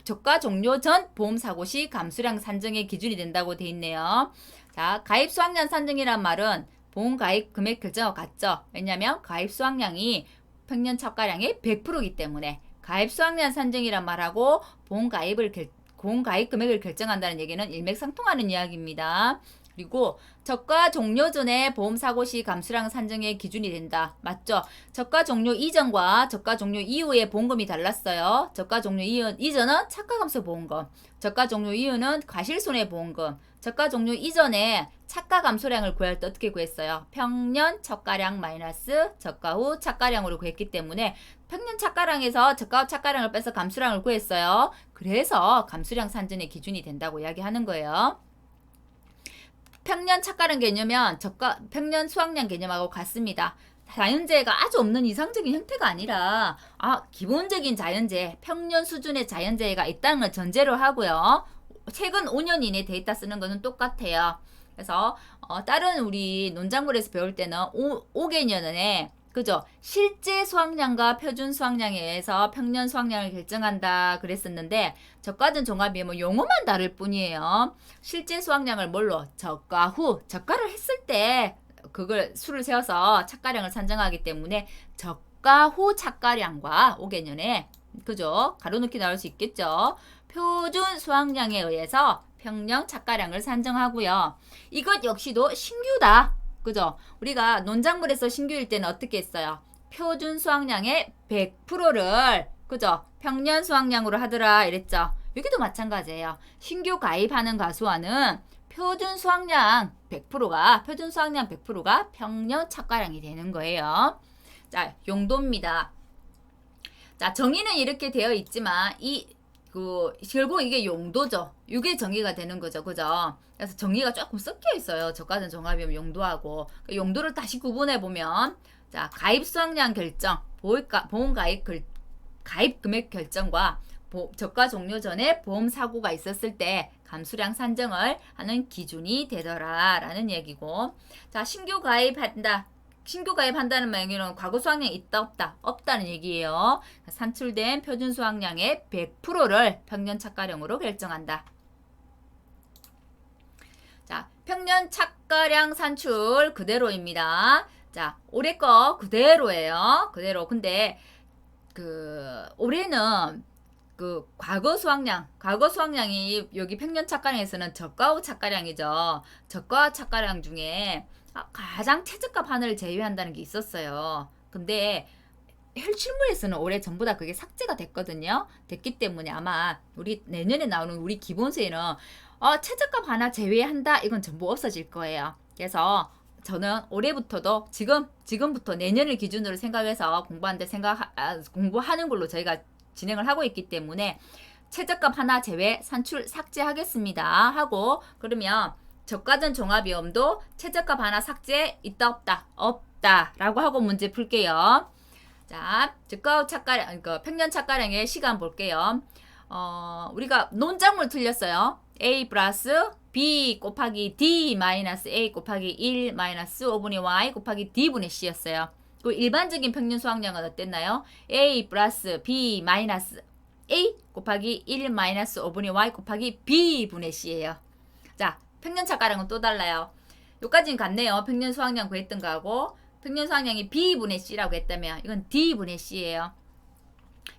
적가 종료 전 보험 사고 시 감수량 산정의 기준이 된다고 돼 있네요. 자, 가입 수확량 산정이란 말은 보험 가입 금액 결정과 같죠. 왜냐하면 가입 수확량이 평년 착가량의 100%이기 때문에 가입 수확량 산정이란 말하고 보험 가입 금액을 결정한다는 얘기는 일맥상통하는 이야기입니다. 그리고 적가 종료 전에 보험 사고 시 감수량 산정의 기준이 된다. 맞죠? 적가 종료 이전과 적가 종료 이후의 보험금이 달랐어요. 적가 종료 이전은 착가감소 보험금, 적가 종료 이후는 과실손해보험금. 적가 종료 이전에 착가 감소량을 구할 때 어떻게 구했어요? 평년 착가량 마이너스 적가 후 착가량으로 구했기 때문에 평년 착가량에서 적가 후 착가량을 빼서 감수량을 구했어요. 그래서 감수량 산정의 기준이 된다고 이야기하는 거예요. 평년 착가량 개념은 평년 수확량 개념하고 같습니다. 자연재해가 아주 없는 이상적인 형태가 아니라 기본적인 자연재해, 평년 수준의 자연재해가 있다는 걸 전제로 하고요. 최근 5년 이내 데이터 쓰는 거는 똑같아요. 그래서 다른 우리 논작물에서 배울 때는 5개년에 그죠? 실제 수확량과 표준 수확량에 의해서 평년 수확량을 결정한다 그랬었는데 적과전 종합이 용어만 다를 뿐이에요. 실제 수확량을 뭘로? 적과 후, 적과를 했을 때 그걸 수를 세워서 착가량을 산정하기 때문에 적과 후 착가량과 5개년에 그죠? 가로넣기 나올 수 있겠죠? 표준 수확량에 의해서 평년 착가량을 산정하고요. 이것 역시도 신규다. 그죠? 우리가 논작물에서 신규일 때는 어떻게 했어요? 표준 수확량의 100%를 그죠? 평년 수확량으로 하더라 이랬죠. 여기도 마찬가지예요. 신규 가입하는 가수와는 표준 수확량 100%가 평년 착가량이 되는 거예요. 자, 용도입니다. 자, 정의는 이렇게 되어 있지만 결국 이게 용도죠. 이게 정의가 되는 거죠. 그죠? 그래서 정의가 조금 섞여 있어요. 적과전 종합이면 용도하고. 용도를 다시 구분해 보면, 자, 가입 수확량 결정, 보험 가입 금액 결정과 적과 종료 전에 보험 사고가 있었을 때 감수량 산정을 하는 기준이 되더라라는 얘기고, 자, 신규 가입한다는 말은 과거 수확량이 있다 없다 없다는 얘기예요. 산출된 표준 수확량의 100%를 평년 착가량으로 결정한다. 자, 평년 착가량 산출 그대로입니다. 자, 올해 거 그대로예요. 그대로. 근데 올해는 과거 수확량이 여기 평년 착가량에서는 적과 후 착가량이죠. 적과 착가량 중에 가장 최저가 반을 제외한다는 게 있었어요. 근데 실무에서는 올해 전부 다 그게 삭제가 됐거든요. 됐기 때문에 아마 우리 내년에 나오는 우리 기본서에는 최저가 반환 제외한다 이건 전부 없어질 거예요. 그래서 저는 올해부터도 지금부터 내년을 기준으로 생각해서 공부하는 걸로 저희가 진행을 하고 있기 때문에 최저가 하나 제외 산출 삭제하겠습니다 하고 그러면 적과전 종합위험도 최저가 반환 삭제 있다 없다 없다 라고 하고 문제 풀게요. 자, 적과 후 착가량 평년 착가량의 시간 볼게요. 우리가 논작물 틀렸어요. A 플러스 B 곱하기 D 마이너스 A 곱하기 1 마이너스 5분의 Y 곱하기 D분의 C였어요. 그 일반적인 평균 수확량은 어땠나요? A 플러스 B 마이너스 A 곱하기 1 마이너스 5분의 Y 곱하기 B분의 C예요. 자, 평년 착가량은 또 달라요. 여기까지는 같네요. 평년 수확량 구했던 거하고 평년 수확량이 B분의 C라고 했다면 이건 D분의 C예요.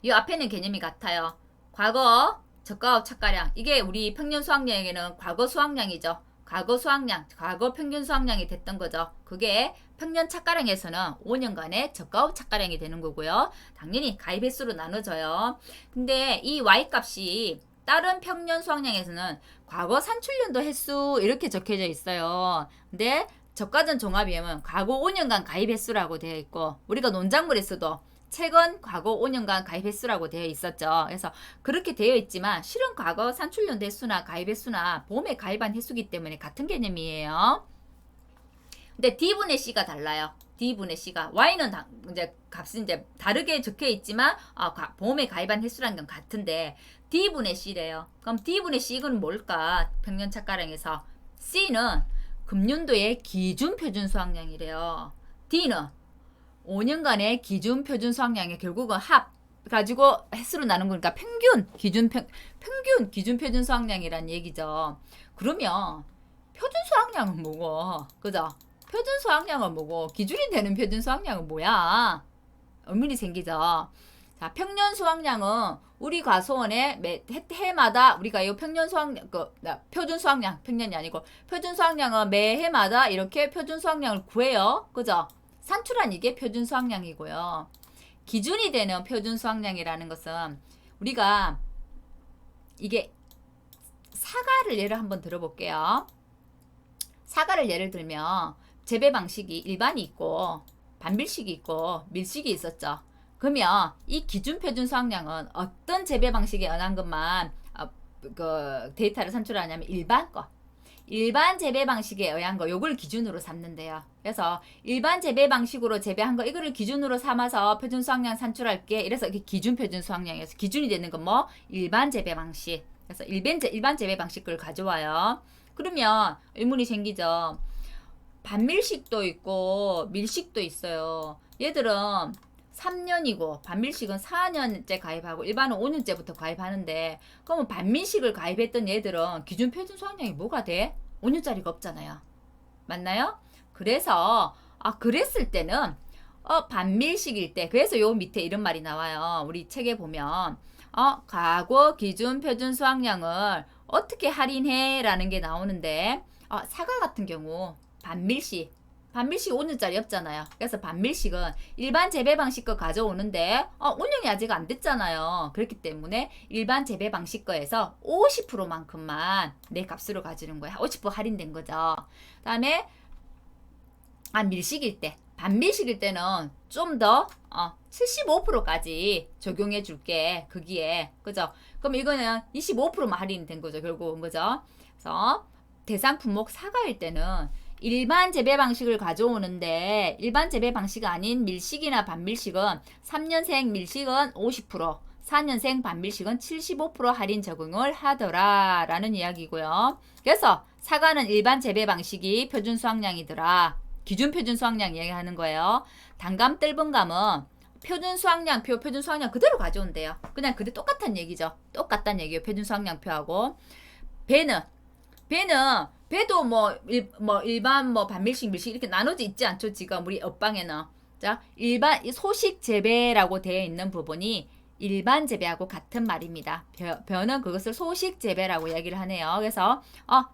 이 앞에는 개념이 같아요. 과거 적과 후 착가량 이게 우리 평년 수확량에게는 과거 수확량이죠. 과거 평균 수확량이 됐던 거죠. 그게 평년 착가량에서는 5년간의 적과 후 착가량이 되는 거고요. 당연히 가입 횟수로 나눠져요. 근데 이 Y값이 다른 평년 수확량에서는 과거 산출연도 횟수 이렇게 적혀져 있어요. 근데 저가전 종합이행은 과거 5년간 가입 횟수라고 되어 있고 우리가 논작물에서도 최근 과거 5년간 가입 횟수라고 되어 있었죠. 그래서 그렇게 되어 있지만 실은 과거 산출연 횟수나 가입 횟수나 보험에 가입한 횟수기 때문에 같은 개념이에요. 근데 D분의 C가 달라요. D분의 C가 Y는 이제 값이 이제 다르게 적혀 있지만 보험에 가입한 횟수라는 건 같은데 D분의 C래요. 그럼 D분의 C 이건 뭘까? 평년 착가량에서 C는 금년도의 기준 표준 수확량이래요. D는 5년간의 기준 표준 수확량의 결국은 합 가지고 횟수로 나눈 거니까 평균 기준 표준 수확량이란 얘기죠. 그러면 표준 수확량은 뭐고? 그죠? 표준 수확량은 뭐고? 기준이 되는 표준 수확량은 뭐야? 의문이 생기죠. 자, 평년 수확량은 우리 과수원에 해마다 우리가 이 평년 수확량 표준 수확량 평년이 아니고 표준 수확량은 매 해마다 이렇게 표준 수확량을 구해요. 그죠? 산출한 이게 표준 수확량이고요. 기준이 되는 표준 수확량이라는 것은 우리가 이게 사과를 예를 한번 들어볼게요. 사과를 예를 들면 재배 방식이 일반이 있고 반밀식이 있고 밀식이 있었죠. 그러면 이 기준 표준 수확량은 어떤 재배 방식에 의한 것만 그 데이터를 산출하냐면 일반 재배 방식에 의한 거 요걸 기준으로 삼는데요. 그래서 일반 재배 방식으로 재배한 거 이거를 기준으로 삼아서 표준 수확량 산출할게. 이래서 이게 기준 표준 수확량이어서 기준이 되는 건 뭐 일반 재배 방식. 그래서 일반 재배 방식을 가져와요. 그러면 의문이 생기죠. 반밀식도 있고 밀식도 있어요. 얘들은 3년이고 반밀식은 4년째 가입하고 일반은 5년째부터 가입하는데 그러면 반밀식을 가입했던 얘들은 기준 표준 수확량이 뭐가 돼? 5년짜리가 없잖아요. 맞나요? 그래서 그랬을 때는 반밀식일 때 그래서 요 밑에 이런 말이 나와요. 우리 책에 보면 과거 기준 표준 수확량을 어떻게 할인해? 라는 게 나오는데 사과 같은 경우 반밀식 5년짜리 없잖아요. 그래서 반밀식은 일반 재배 방식 거 가져오는데 운영이 아직 안 됐잖아요. 그렇기 때문에 일반 재배 방식 거에서 50%만큼만 내 값으로 가지는 거야. 50% 할인된 거죠. 그 다음에 밀식일 때 반밀식일 때는 좀 더 75%까지 적용해 줄게. 거기에. 그죠? 그럼 이거는 25%만 할인된 거죠. 결국은. 그죠? 그래서 대상 품목 사과일 때는 일반 재배 방식을 가져오는데 일반 재배 방식 아닌 밀식이나 반밀식은 3년생 밀식은 50%, 4년생 반밀식은 75% 할인 적용을 하더라 라는 이야기고요. 그래서 사과는 일반 재배 방식이 표준 수확량이더라. 기준 표준 수확량 이야기하는 거예요. 단감 뜰분 감은 표준 수확량 표준 수확량 그대로 가져온대요. 그냥 그대 똑같은 얘기죠. 똑같다는 얘기예요. 표준 수확량표하고. 배도 일반 반밀식 밀식 이렇게 나눠져 있지 않죠. 지금 우리 엇방에는. 자, 일반 소식 재배라고 되어 있는 부분이 일반 재배하고 같은 말입니다. 벼는 그것을 소식 재배라고 이야기를 하네요. 그래서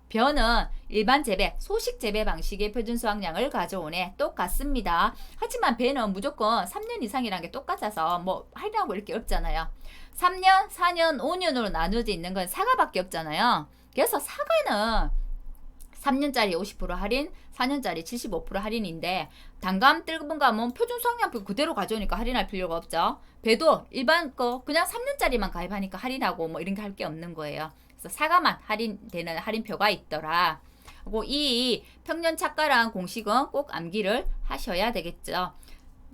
벼는 일반 재배, 소식 재배 방식의 표준 수확량을 가져오네. 똑같습니다. 하지만 배는 무조건 3년 이상이라는 게 똑같아서 뭐 할인하고 이렇게 없잖아요. 3년, 4년, 5년으로 나눠져 있는 건 사과밖에 없잖아요. 그래서 사과는 3년짜리 50% 할인, 4년짜리 75% 할인인데 단감 뜰분 감은 표준 수확량표 그대로 가져오니까 할인할 필요가 없죠. 배도 일반 거 그냥 3년짜리만 가입하니까 할인하고 뭐 이런 게 할 게 없는 거예요. 그래서 사과만 할인되는 할인표가 있더라. 그리고 이 평년 착가랑 공식은 꼭 암기를 하셔야 되겠죠.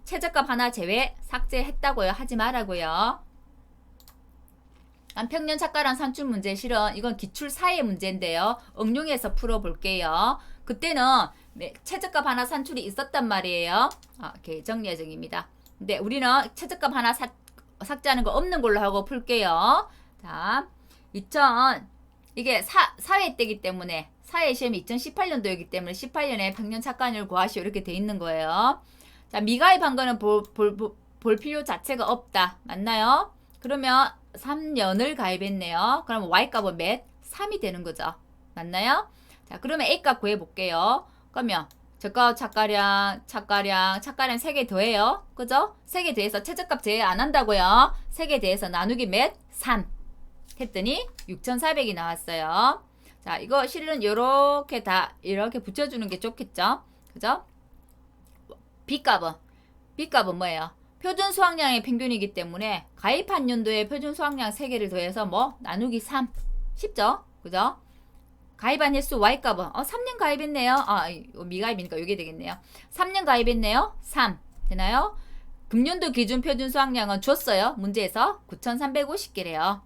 최저값 하나 제외 삭제했다고요. 하지 말라고요. 평년 착가랑 산출 문제 실은 이건 기출 사의 문제인데요. 응용해서 풀어볼게요. 그때는 최저값 하나 산출이 있었단 말이에요. 계정 예정입니다. 근데 우리는 최저값 하나 삭제하는 거 없는 걸로 하고 풀게요. 자, 이게 사회 때기 때문에 사회 시험이 2018년도이기 때문에 18년에 평년 착가율 구하시오 이렇게 돼 있는 거예요. 자, 미가입한 거는 볼 필요 자체가 없다. 맞나요? 그러면 3년을 가입했네요. 그럼 Y값은 몇? 3이 되는 거죠. 맞나요? 자, 그러면 A값 구해볼게요. 그러면 저가 착가량 3개 더해요. 그죠? 3개 더해서 최저값 제외 안 한다고요. 3개 더해서 나누기 몇? 3. 했더니 6,400이 나왔어요. 자, 이거 실은 이렇게 붙여주는 게 좋겠죠? 그죠? B값은 뭐예요? 표준 수확량의 평균이기 때문에 가입한 연도에 표준 수확량 3개를 더해서 뭐 나누기 3. 쉽죠? 그죠? 가입한 횟수 Y값은 3년 가입했네요. 미가입이니까 이게 되겠네요. 3년 가입했네요. 3. 되나요? 금년도 기준 표준 수확량은 줬어요. 문제에서 9,350개래요.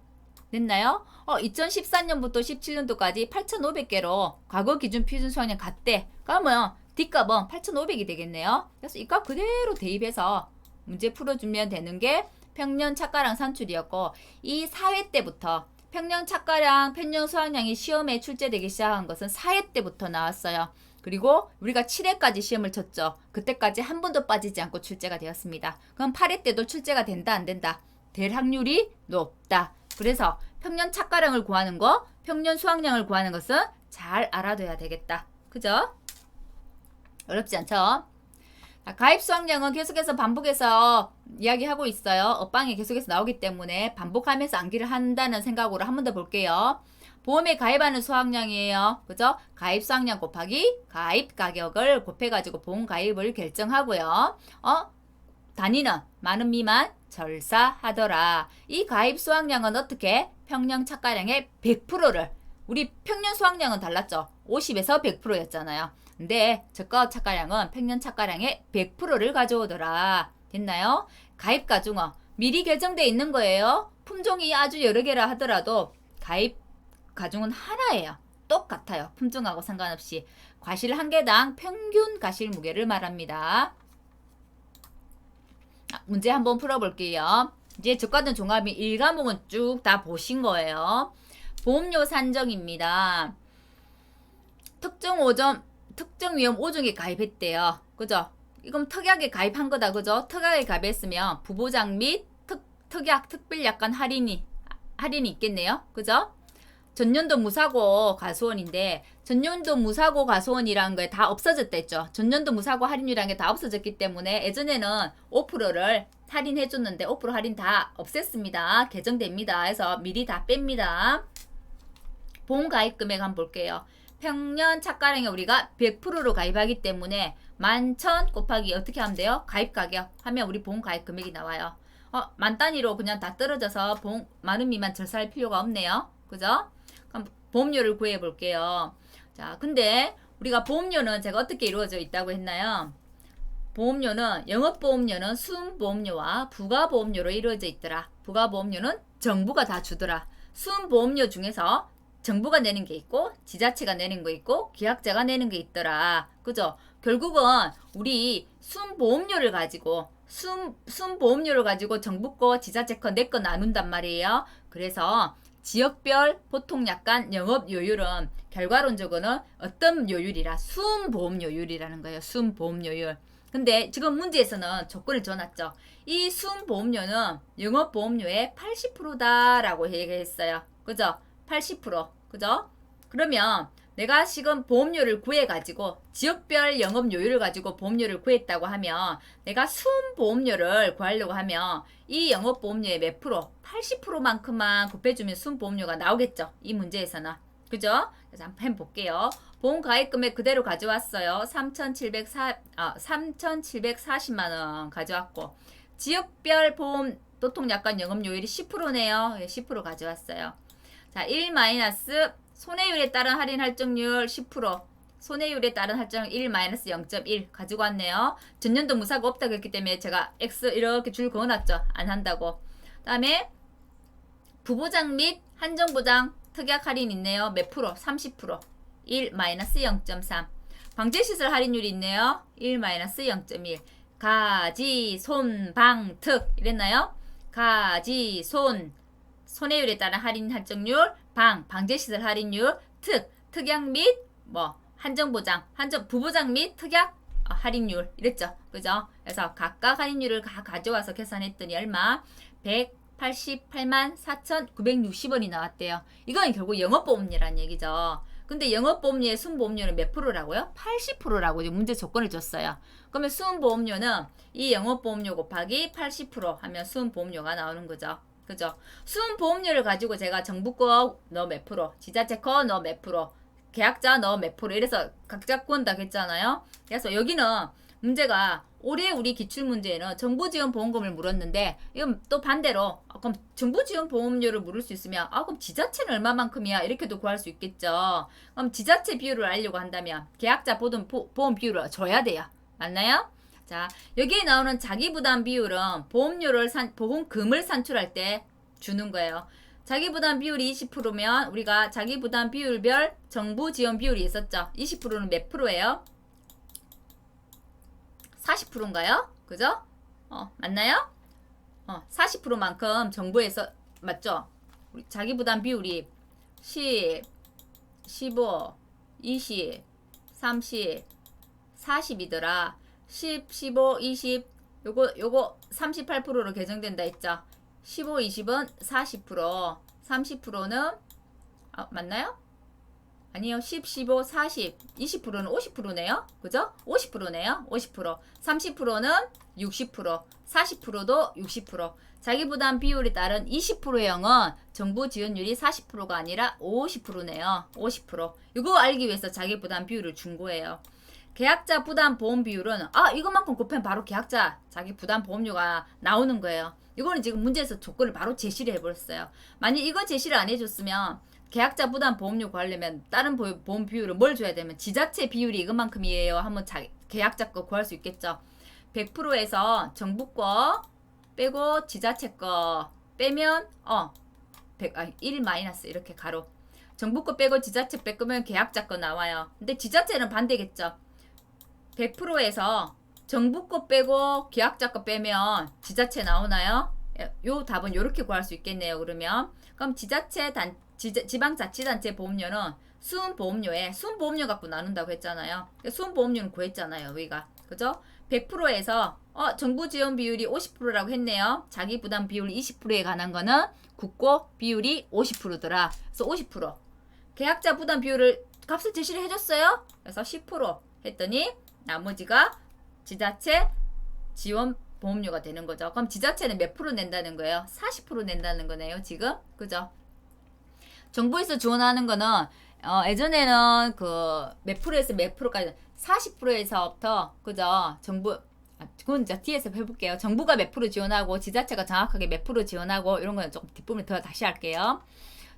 됐나요? 2014년부터 17년도까지 8,500개로 과거 기준 표준 수확량 같대. 그러면 D값은 8,500이 되겠네요. 그래서 이 값 그대로 대입해서 문제 풀어주면 되는 게 평년 착가량 산출이었고, 이 4회 때부터 평년 착가량, 평년 수확량이 시험에 출제되기 시작한 것은 4회 때부터 나왔어요. 그리고 우리가 7회까지 시험을 쳤죠. 그때까지 한 번도 빠지지 않고 출제가 되었습니다. 그럼 8회 때도 출제가 된다, 안 된다? 될 확률이 높다. 그래서 평년 착가량을 구하는 거, 평년 수확량을 구하는 것은 잘 알아둬야 되겠다. 그죠? 어렵지 않죠? 가입 수확량은 계속해서 반복해서 이야기하고 있어요. 업방에 계속해서 나오기 때문에 반복하면서 암기를 한다는 생각으로 한 번 더 볼게요. 보험에 가입하는 수확량이에요. 그죠? 가입 수확량 곱하기 가입 가격을 곱해가지고 보험 가입을 결정하고요. 단위는 많은 미만 절사하더라. 이 가입 수확량은 어떻게? 평년 착가량의 100%를, 우리 평년 수확량은 달랐죠. 50에서 100%였잖아요. 근데 저가 착가량은 평년 착가량의 100%를 가져오더라. 됐나요? 가입 가중어 미리 결정되어 있는 거예요. 품종이 아주 여러 개라 하더라도 가입 가중은 하나예요. 똑같아요. 품종하고 상관없이. 과실 한 개당 평균 과실 무게를 말합니다. 문제 한번 풀어볼게요. 이제 저가는 종합이 1과목은 쭉 다 보신 거예요. 보험료 산정입니다. 특정 위험 5종에 가입했대요. 그죠? 이건 특약에 가입한 거다. 그죠? 특약에 가입했으면 부보장 및 특약, 특별약관 할인이 있겠네요. 그죠? 전년도 무사고 가소원인데, 전년도 무사고 가소원이라는 게 다 없어졌다 했죠. 전년도 무사고 할인율이라는 게 다 없어졌기 때문에 예전에는 5%를 할인해줬는데 5% 할인 다 없앴습니다. 개정됩니다. 해서 미리 다 뺍니다. 보험 가입 금액 한번 볼게요. 평년 착가량에 우리가 100%로 가입하기 때문에 11,000 곱하기 어떻게 하면 돼요? 가입 가격 하면 우리 보험 가입 금액이 나와요. 만 단위로 그냥 다 떨어져서 보험 많은 미만 절사할 필요가 없네요. 그죠? 그럼 보험료를 구해 볼게요. 자, 근데 우리가 보험료는 제가 어떻게 이루어져 있다고 했나요? 보험료는 영업보험료는 수음보험료와 부가보험료로 이루어져 있더라. 부가보험료는 정부가 다 주더라. 수음보험료 중에서 정부가 내는 게 있고 지자체가 내는 거 있고 기약자가 내는 게 있더라. 그죠? 결국은 우리 수음보험료를 가지고 수음보험료를 가지고 정부 거 지자체 거 내 거 나눈단 말이에요. 그래서 지역별 보통 약간 영업 요율은 결과론적으로는 어떤 요율이라 수음보험료율이라는 거예요. 수음보험료율. 근데 지금 문제에서는 조건을 줘놨죠. 이 수음보험료는 영업보험료의 80%다라고 얘기했어요. 그죠? 80%. 그죠? 그러면 내가 지금 보험료를 구해가지고 지역별 영업요율을 가지고 보험료를 구했다고 하면 내가 순보험료를 구하려고 하면 이 영업보험료의 몇 프로? 80%만큼만 곱해주면 순보험료가 나오겠죠. 이 문제에서는. 그죠? 그래서 한번 해볼게요. 보험가입금액 그대로 가져왔어요. 3,740만원 가져왔고 지역별 보험 도통약관 영업요율이 10%네요. 10% 가져왔어요. 자, 1 마이너스 손해율에 따른 할인 할증률 10%. 손해율에 따른 할증 1 마이너스 0.1 가지고 왔네요. 전년도 무사고 없다고 했기 때문에 제가 X 이렇게 줄 그어놨죠. 안 한다고. 다음에 부보장 및 한정보장 특약 할인 있네요. 몇 프로? 30%. 1 마이너스 0.3. 방제시설 할인율이 있네요. 1 마이너스 0.1. 가지, 손, 방, 특 이랬나요? 가지, 손해율에 따른 할인 할증률, 방제시설 할인율, 특약 및 한정보장, 부보장 및 특약 할인율 이랬죠. 그죠? 그래서 각각 할인율을 가져와서 계산했더니 얼마? 188만 4,960원이 나왔대요. 이건 결국 영업보험료란 얘기죠. 근데 영업보험료의 순보험료는 몇 프로라고요? 80%라고 문제 조건을 줬어요. 그러면 순보험료는 이 영업보험료 곱하기 80% 하면 순보험료가 나오는 거죠. 그죠? 수음보험료를 가지고 제가 정부 거 너 몇 프로, 지자체 거 너 몇 프로, 계약자 너 몇 프로 이래서 각자 구한다 했잖아요. 그래서 여기는 문제가 올해 우리 기출문제에는 정부지원보험금을 물었는데 이건 또 반대로 그럼 정부지원보험료를 물을 수 있으면 그럼 지자체는 얼마만큼이야 이렇게도 구할 수 있겠죠. 그럼 지자체 비율을 알려고 한다면 계약자 보험 비율을 줘야 돼요. 맞나요? 자, 여기에 나오는 자기부담 비율은 보험금을 산출할 때 주는 거예요. 자기부담 비율이 20%면 우리가 자기부담 비율별 정부 지원 비율이 있었죠. 20%는 몇 프로예요? 40%인가요? 그죠? 맞나요? 40%만큼 정부에서 맞죠? 우리 자기부담 비율이 10, 15, 20, 30, 40이더라. 10, 15, 20 요거 38%로 개정된다 했죠. 15, 20은 40%, 30%는 맞나요? 아니요. 10, 15, 40, 20%는 50%네요. 그죠? 50%네요. 50%. 30%는 60%, 40%도 60%. 자기부담 비율에 따른 20%의 형은 정부 지원율이 40%가 아니라 50%네요. 50%. 이거 알기 위해서 자기부담 비율을 준 거예요. 계약자 부담 보험 비율은 이것만큼 곱하면 바로 계약자 자기 부담 보험료가 나오는 거예요. 이거는 지금 문제에서 조건을 바로 제시를 해버렸어요. 만약 이거 제시를 안 해줬으면 계약자 부담 보험료 구하려면 다른 보험 비율을 뭘 줘야 되면 지자체 비율이 이것만큼이에요 하면 계약자 거 구할 수 있겠죠. 100%에서 정부 거 빼고 지자체 거 빼면 1 마이너스 이렇게 가로 정부 거 빼고 지자체 빼면 계약자 거 나와요. 근데 지자체는 반대겠죠. 100%에서 정부 거 빼고 계약자 거 빼면 지자체 나오나요? 요 답은 이렇게 구할 수 있겠네요. 그러면 그럼 지방자치단체 보험료는 수은보험료에 수은보험료 갖고 나눈다고 했잖아요. 수은보험료는 구했잖아요. 우리가 그죠? 100%에서 정부 지원 비율이 50%라고 했네요. 자기 부담 비율 20%에 관한 거는 국고 비율이 50%더라. 그래서 50%. 계약자 부담 비율을 값을 제시를 해줬어요. 그래서 10% 했더니 나머지가 지자체 지원 보험료가 되는 거죠. 그럼 지자체는 몇 프로 낸다는 거예요? 40% 낸다는 거네요. 지금 그죠? 정부에서 지원하는 거는 예전에는 그 몇 프로에서 몇 프로까지 40%에서부터 그죠? 정부 그건 이제 뒤에서 해볼게요. 정부가 몇 프로 지원하고 지자체가 정확하게 몇 프로 지원하고 이런 거는 조금 뒷부분에 더 다시 할게요.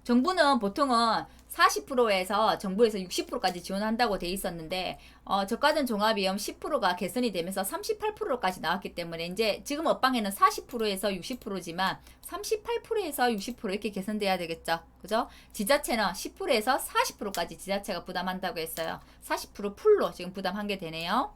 정부는 보통은 40%에서 정부에서 60%까지 지원한다고 돼 있었는데 저가전 종합비용 10%가 개선이 되면서 38%까지 나왔기 때문에 이제 지금 업방에는 40%에서 60%지만 38%에서 60% 이렇게 개선돼야 되겠죠. 그죠? 지자체는 10%에서 40%까지 지자체가 부담한다고 했어요. 40% 풀로 지금 부담한 게 되네요.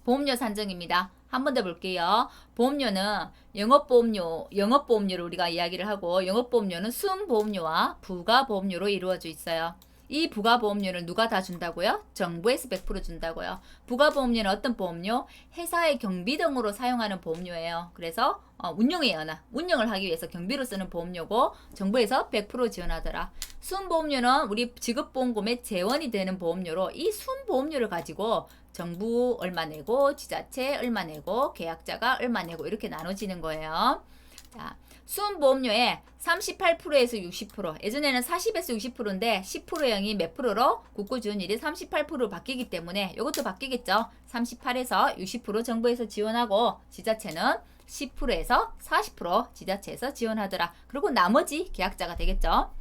보험료 산정입니다. 한 번 더 볼게요. 보험료는 영업보험료를 우리가 이야기를 하고 영업보험료는 순보험료와 부가보험료로 이루어져 있어요. 이 부가보험료는 누가 다 준다고요? 정부에서 100% 준다고요. 부가보험료는 어떤 보험료? 회사의 경비 등으로 사용하는 보험료예요. 그래서 운영을 하기 위해서 경비로 쓰는 보험료고 정부에서 100% 지원하더라. 순보험료는 우리 지급보험금에 재원이 되는 보험료로 이 순보험료를 가지고 정부 얼마 내고 지자체 얼마 내고 계약자가 얼마 내고 이렇게 나눠지는 거예요. 자, 수은보험료의 38%에서 60% 예전에는 40에서 60%인데 10%형이 몇 프로로 국고지원율이 38%로 바뀌기 때문에 이것도 바뀌겠죠. 38에서 60% 정부에서 지원하고 지자체는 10%에서 40% 지자체에서 지원하더라. 그리고 나머지 계약자가 되겠죠.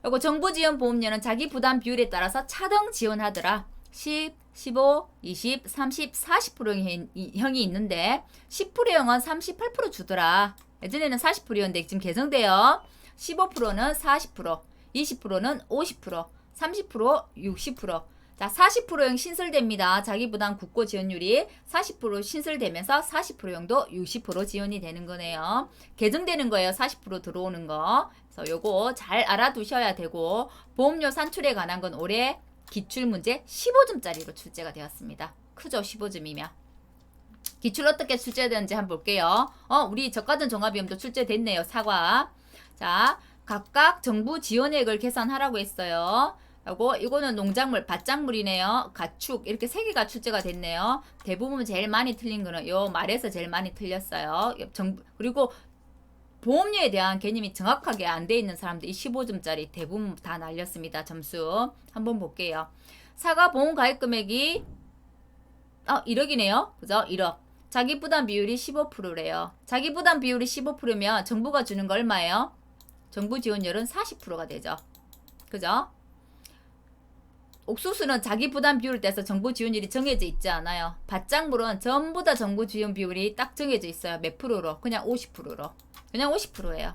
그리고 정부지원보험료는 자기 부담 비율에 따라서 차등 지원하더라. 10, 15, 20, 30, 40%형이 있는데 10%형은 38% 주더라. 예전에는 40%였는데 지금 개정돼요. 15%는 40%, 20%는 50%, 30% 60%. 자, 40%형 신설됩니다. 자기부담 국고 지원율이 40% 신설되면서 40%형도 60% 지원이 되는 거네요. 개정되는 거예요. 40% 들어오는 거. 그래서 요거 잘 알아두셔야 되고 보험료 산출에 관한 건 올해 기출문제 15점짜리로 출제가 되었습니다. 크죠? 15점이면. 기출 어떻게 출제되는지 한번 볼게요. 우리 저가전 종합비용도 출제됐네요. 사과. 자, 각각 정부 지원액을 계산하라고 했어요. 하고 이거는 농작물, 밭작물이네요. 가축 이렇게 세 개가 출제가 됐네요. 대부분 제일 많이 틀린 거는 요 말에서 제일 많이 틀렸어요. 그리고 보험료에 대한 개념이 정확하게 안 돼 있는 사람들이 15점짜리 대부분 다 날렸습니다. 점수 한번 볼게요. 사과 보험 가입 금액이 1억이네요. 그죠? 1억. 자기 부담 비율이 15%래요. 자기 부담 비율이 15%면 정부가 주는 거 얼마예요? 정부 지원율은 40%가 되죠. 그죠? 옥수수는 자기 부담 비율을 떼서 정부 지원율이 정해져 있지 않아요. 밭작물은 전부 다 정부 지원 비율이 딱 정해져 있어요. 몇 프로로? 그냥 50%로. 그냥 50%예요.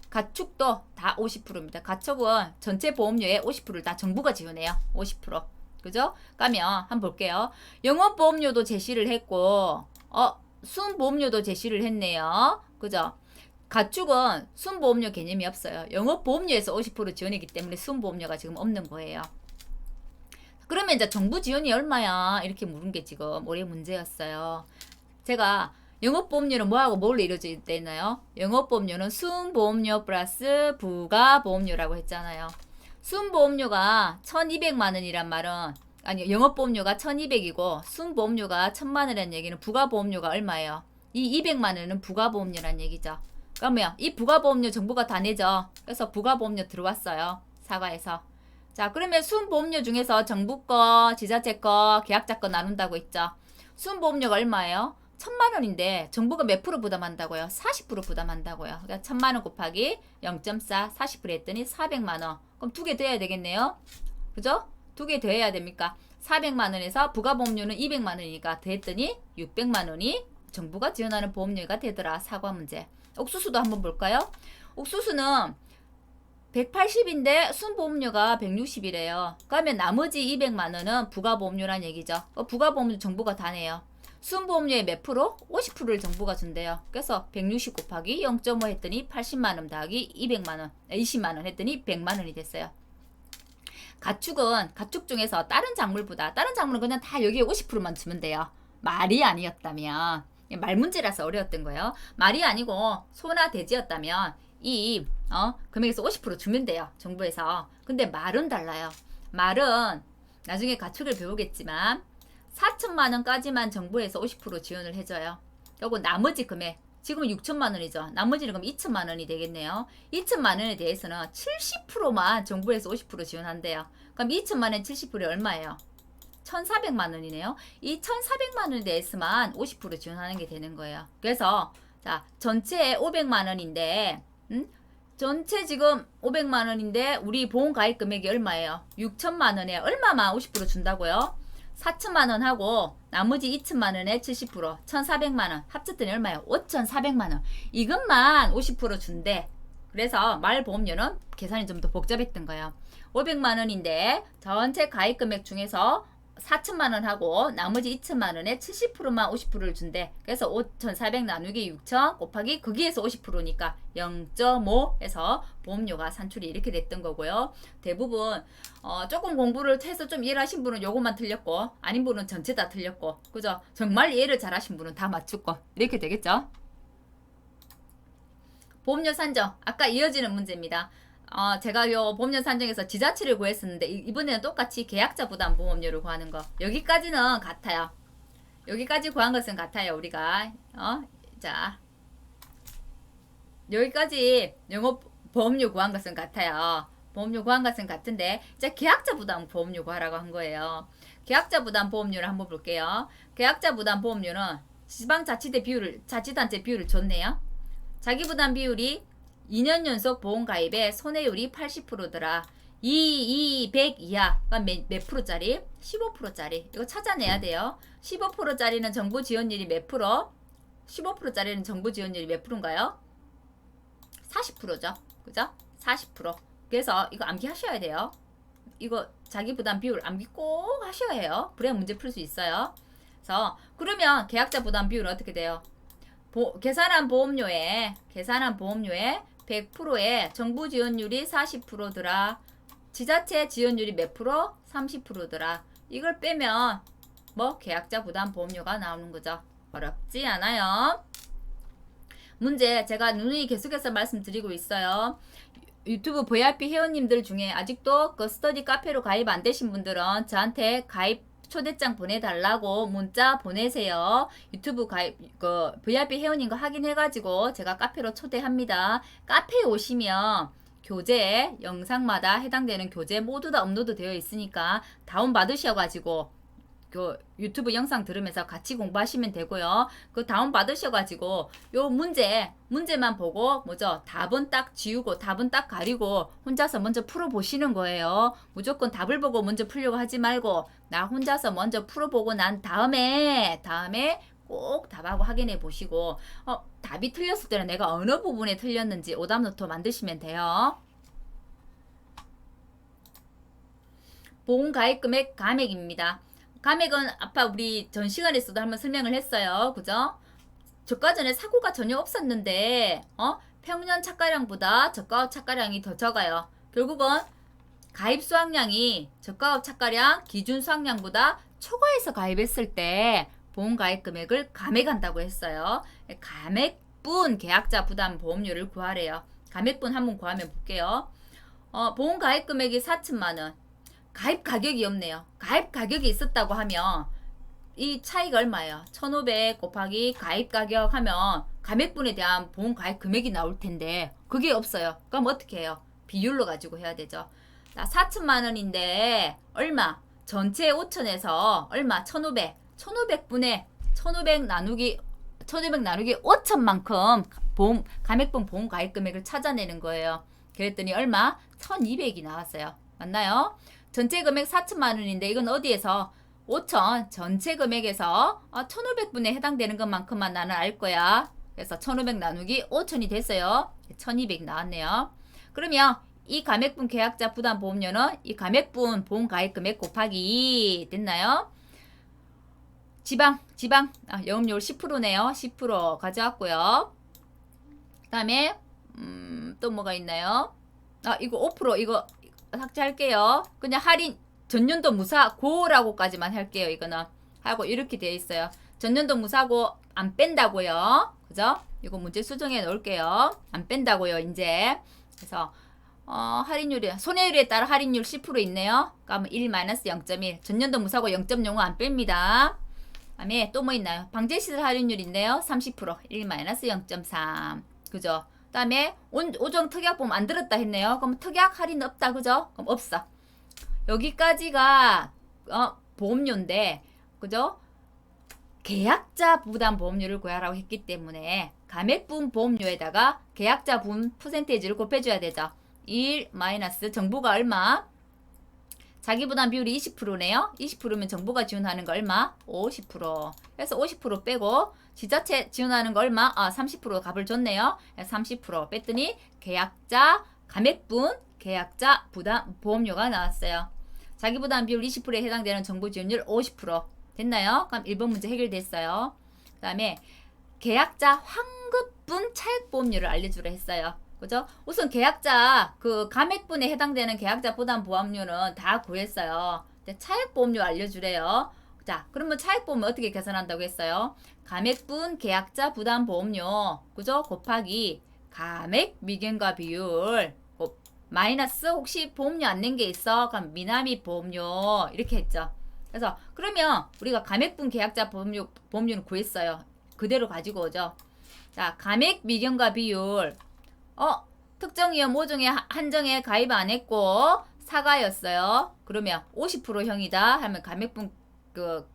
가축도 다 50%입니다. 가축은 전체 보험료의 50%를 다 정부가 지원해요. 50%. 그죠? 가면 한번 볼게요. 영업보험료도 제시를 했고 순보험료도 제시를 했네요. 그죠? 가축은 순보험료 개념이 없어요. 영업보험료에서 50% 지원이기 때문에 순보험료가 지금 없는 거예요. 그러면 이제 정부 지원이 얼마야? 이렇게 물은 게 지금 올해 문제였어요. 제가 영업보험료는 뭐하고 뭘로 이루어져 있나요? 영업보험료는 순보험료 플러스 부가보험료라고 했잖아요. 순보험료가 1200만 원이란 말은 아니 영업보험료가 1200이고 순보험료가 1000만 원이라는 얘기는 부가보험료가 얼마예요? 이 200만 원은 부가보험료란 얘기죠. 그러면 이 부가보험료 정부가 다 내죠. 그래서 부가보험료 들어왔어요. 사과에서. 자, 그러면 순보험료 중에서 정부 거, 지자체 거, 계약자 거 나눈다고 했죠. 순보험료가 얼마예요? 1000만 원인데 정부가 몇 프로 부담한다고요? 40% 부담한다고요. 그러니까 1000만 원 곱하기 0.4, 40% 했더니 400만 원. 그럼 두 개 돼야 되겠네요. 그죠? 두 개 돼야 됩니까? 400만 원에서 부가보험료는 200만 원이니까 더했더니 600만 원이 정부가 지원하는 보험료가 되더라. 사과 문제. 옥수수도 한번 볼까요? 옥수수는 180인데 순보험료가 160이래요. 그러면 나머지 200만 원은 부가보험료란 얘기죠. 부가보험료 정부가 다 내요. 순보험료의 몇 프로? 50%를 정부가 준대요. 그래서 160 곱하기 0.5 했더니 80만 원 더하기 200만 원, 20만 원 했더니 100만 원이 됐어요. 가축은 가축 중에서 다른 작물보다 다른 작물은 그냥 다 여기에 50%만 주면 돼요. 말이 아니었다면 말 문제라서 어려웠던 거예요. 말이 아니고 소나 돼지였다면 이 금액에서 50% 주면 돼요. 정부에서. 근데 말은 달라요. 말은 나중에 가축을 배우겠지만 4천만 원까지만 정부에서 50% 지원을 해줘요. 그리고 나머지 금액 지금은 6천만 원이죠. 나머지는 그럼 2천만 원이 되겠네요. 2천만 원에 대해서는 70%만 정부에서 50% 지원한대요. 그럼 2천만 원 70%이 얼마예요? 1,400만 원이네요. 이 1,400만 원에 대해서만 50% 지원하는 게 되는 거예요. 그래서 자 전체 500만 원인데 전체 지금 500만 원인데 우리 보험 가입 금액이 얼마예요? 6천만 원에 얼마만 50% 준다고요? 4천만 원 하고 나머지 2천만 원에 70% 1,400만 원 합쳤더니 얼마예요? 5,400만 원. 이것만 50% 준대. 그래서 말 보험료는 계산이 좀 더 복잡했던 거예요. 500만 원인데 전체 가입 금액 중에서 4천만 원 하고 나머지 2천만 원에 70%만 50%를 준대. 그래서 5,400 나누기 6천 곱하기 거기에서 50%니까 0.5 해서 보험료가 산출이 이렇게 됐던 거고요. 대부분 조금 공부를 해서 좀 이해하신 분은 요것만 틀렸고 아닌 분은 전체 다 틀렸고 그죠? 정말 이해를 잘하신 분은 다 맞췄고 이렇게 되겠죠? 보험료 산정 아까 이어지는 문제입니다. 제가 요 보험료 산정에서 지자체를 구했었는데 이번에는 똑같이 계약자 부담 보험료를 구하는 거 여기까지는 같아요. 여기까지 구한 것은 같아요. 우리가 자 여기까지 영업 보험료 구한 것은 같아요. 보험료 구한 것은 같은데 이제 계약자 부담 보험료 구하라고 한 거예요. 계약자 부담 보험료를 한번 볼게요. 계약자 부담 보험료는 지방자치대 비율을 자치단체 비율을 줬네요. 자기 부담 비율이 2년 연속 보험 가입에 손해율이 80%더라. 100 이하가 몇 프로짜리? 15%짜리. 이거 찾아내야 돼요. 15%짜리는 정부 지원율이 몇 프로? 15%짜리는 정부 지원율이 몇 프로인가요? 40%죠. 그죠? 40%. 그래서 이거 암기하셔야 돼요. 이거 자기 부담 비율 암기 꼭 하셔야 해요. 그래야 문제 풀 수 있어요. 그래서 그러면 계약자 부담 비율은 어떻게 돼요? 계산한 보험료에 100%에 정부 지원율이 40%더라. 지자체 지원율이 몇 프로? 30%더라. 이걸 빼면 뭐 계약자 부담 보험료가 나오는 거죠. 어렵지 않아요. 문제 제가 누누이 계속해서 말씀드리고 있어요. 유튜브 VIP 회원님들 중에 아직도 그 스터디 카페로 가입 안 되신 분들은 저한테 가입 초대장 보내달라고 문자 보내세요. 유튜브 가입, VIP 회원인 거 확인해가지고 제가 카페로 초대합니다. 카페에 오시면 교재 영상마다 해당되는 교재 모두 다 업로드 되어 있으니까 다운 받으셔가지고 그 유튜브 영상 들으면서 같이 공부하시면 되고요. 그 다운 받으셔가지고 요 문제만 보고 뭐죠? 답은 딱 지우고 답은 딱 가리고 혼자서 먼저 풀어보시는 거예요. 무조건 답을 보고 먼저 풀려고 하지 말고 나 혼자서 먼저 풀어보고 난 다음에 꼭 답하고 확인해 보시고 답이 틀렸을 때는 내가 어느 부분에 틀렸는지 오답노트 만드시면 돼요. 보험 가입 금액 감액입니다. 감액은 아까 우리 전 시간에서도 한번 설명을 했어요. 그죠? 저가 전에 사고가 전혀 없었는데 평년 착가량보다 저가업 착가량이 더 적어요. 결국은 가입 수확량이 저가업 착가량 기준 수확량보다 초과해서 가입했을 때 보험 가입 금액을 감액한다고 했어요. 감액분 계약자 부담 보험료를 구하래요. 감액분 한번 구하면 볼게요. 보험 가입 금액이 4천만 원. 가입 가격이 없네요. 가입 가격이 있었다고 하면 이 차이가 얼마예요? 1,500 곱하기 가입 가격 하면 감액분에 대한 보험 가입 금액이 나올 텐데 그게 없어요. 그럼 어떻게 해요? 비율로 가지고 해야 되죠. 자, 4천만 원인데 얼마? 전체 5천에서 얼마? 1,500. 1,500분에 1,500 나누기 5천만큼 감액분 보험 가입 금액을 찾아내는 거예요. 그랬더니 얼마? 1,200이 나왔어요. 맞나요? 전체 금액 4천만 원인데 이건 어디에서 5천 전체 금액에서 1,500분에 해당되는 것만큼만 나는 알 거야. 그래서 1,500 나누기 5천이 됐어요. 1,200 나왔네요. 그러면 이 감액분 계약자 부담 보험료는 이 감액분 보험 가입 금액 곱하기 2 됐나요? 지방 영업률 10%네요. 10% 가져왔고요. 그 다음에 또 뭐가 있나요? 이거 5% 이거 삭제할게요. 그냥 할인 전년도 무사고라고까지만 할게요. 이거는 하고 이렇게 되어 있어요. 전년도 무사고 안 뺀다고요. 그죠? 이거 문제 수정해 놓을게요. 안 뺀다고요. 이제 그래서 할인율이 손해율에 따라 할인율 10% 있네요. 그러면 1-0.1 전년도 무사고 0.05 안 뺍니다. 그다음에 또 뭐 있나요? 방제시설 할인율인데요. 30% 1-0.3 그죠? 그 다음에 오종 특약보험 안 들었다 했네요. 그럼 특약 할인 없다 그죠? 그럼 없어. 여기까지가 보험료인데 그죠? 계약자 부담 보험료를 구하라고 했기 때문에 감액분 보험료에다가 계약자 부담 퍼센테이지를 곱해줘야 되죠. 1 마이너스 정부가 얼마? 자기 부담 비율이 20%네요. 20%면 정부가 지원하는 거 얼마? 50%. 그래서 50% 빼고 지자체 지원하는 거 얼마? 30% 값을 줬네요. 30% 뺐더니 계약자 감액분 계약자 부담 보험료가 나왔어요. 자기 부담 비율 20%에 해당되는 정부 지원율 50% 됐나요? 그럼 1번 문제 해결됐어요. 그 다음에 계약자 환급분 차액 보험료를 알려주라 했어요. 그죠? 우선 계약자 그 감액분에 해당되는 계약자 부담 보험료는 다 구했어요. 차액 보험료 알려주래요. 자, 그러면 차액 보험료 어떻게 계산한다고 했어요? 감액분 계약자 부담 보험료 그죠? 곱하기 감액 미경과 비율 마이너스 혹시 보험료 안 낸 게 있어? 그럼 미납입 보험료 이렇게 했죠. 그래서 그러면 우리가 감액분 계약자 보험료는 구했어요. 그대로 가지고 오죠. 자, 감액 미경과 비율 특정 위험 5종에 한정에 가입 안 했고 사과였어요. 그러면 50%형이다 하면 감액분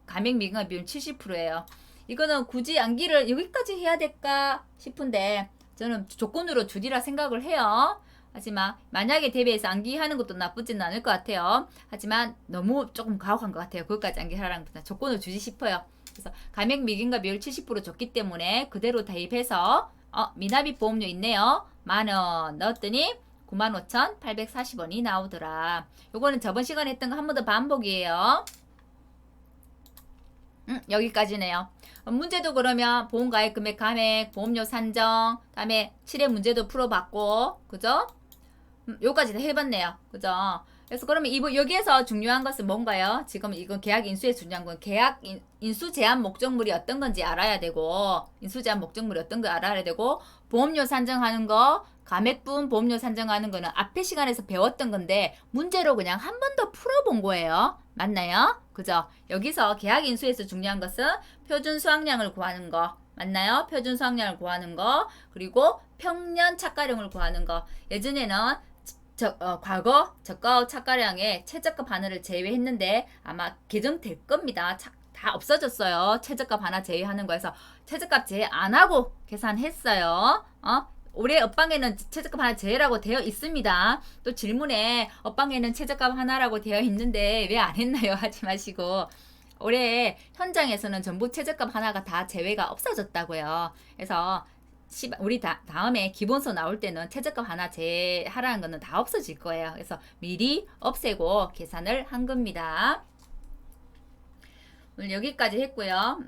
감액 미경과 비율 70%예요. 이거는 굳이 암기를 여기까지 해야 될까 싶은데 저는 조건으로 줄이라 생각을 해요. 하지만 만약에 대비해서 암기하는 것도 나쁘진 않을 것 같아요. 하지만 너무 조금 가혹한 것 같아요. 그것까지 암기하라는 것보다 조건을 주지 싶어요. 그래서 감액 미경과 비율 70% 줬기 때문에 그대로 대입해서 미납입 보험료 있네요. 만원 넣었더니 95,840원이 나오더라. 요거는 저번 시간에 했던 거 한 번 더 반복이에요. 여기까지네요. 문제도 그러면 보험가입 금액 감액 보험료 산정 다음에 7회 문제도 풀어봤고 그죠? 요까지 다 해봤네요. 그죠? 그래서 그러면 여기에서 중요한 것은 뭔가요? 지금 이건 계약 인수에 중요한 건 계약 인수 제한 목적물이 어떤 건지 알아야 되고, 인수 제한 목적물이 어떤 거 알아야 되고, 보험료 산정하는 거, 가맥분 보험료 산정하는 거는 앞에 시간에서 배웠던 건데 문제로 그냥 한 번 더 풀어본 거예요. 맞나요? 그죠? 여기서 계약 인수에서 중요한 것은 표준 수확량을 구하는 거. 맞나요? 표준 수확량을 구하는 거, 그리고 평년 착가량을 구하는 거. 예전에는 과거 저가 착가량의 최저가 하나를 제외했는데 아마 개정될 겁니다. 다 없어졌어요. 최저가 하나 제외하는 거에서 최저가 제외 안 하고 계산했어요. 올해 업방에는 최저가 하나 제외라고 되어 있습니다. 또 질문에 업방에는 최저가 하나라고 되어 있는데 왜 안 했나요? 하지 마시고 올해 현장에서는 전부 최저가 하나가 다 제외가 없어졌다고요. 그래서 우리 다음에 기본서 나올 때는 최저가 하나 제하라는 거는 다 없어질 거예요. 그래서 미리 없애고 계산을 한 겁니다. 오늘 여기까지 했고요.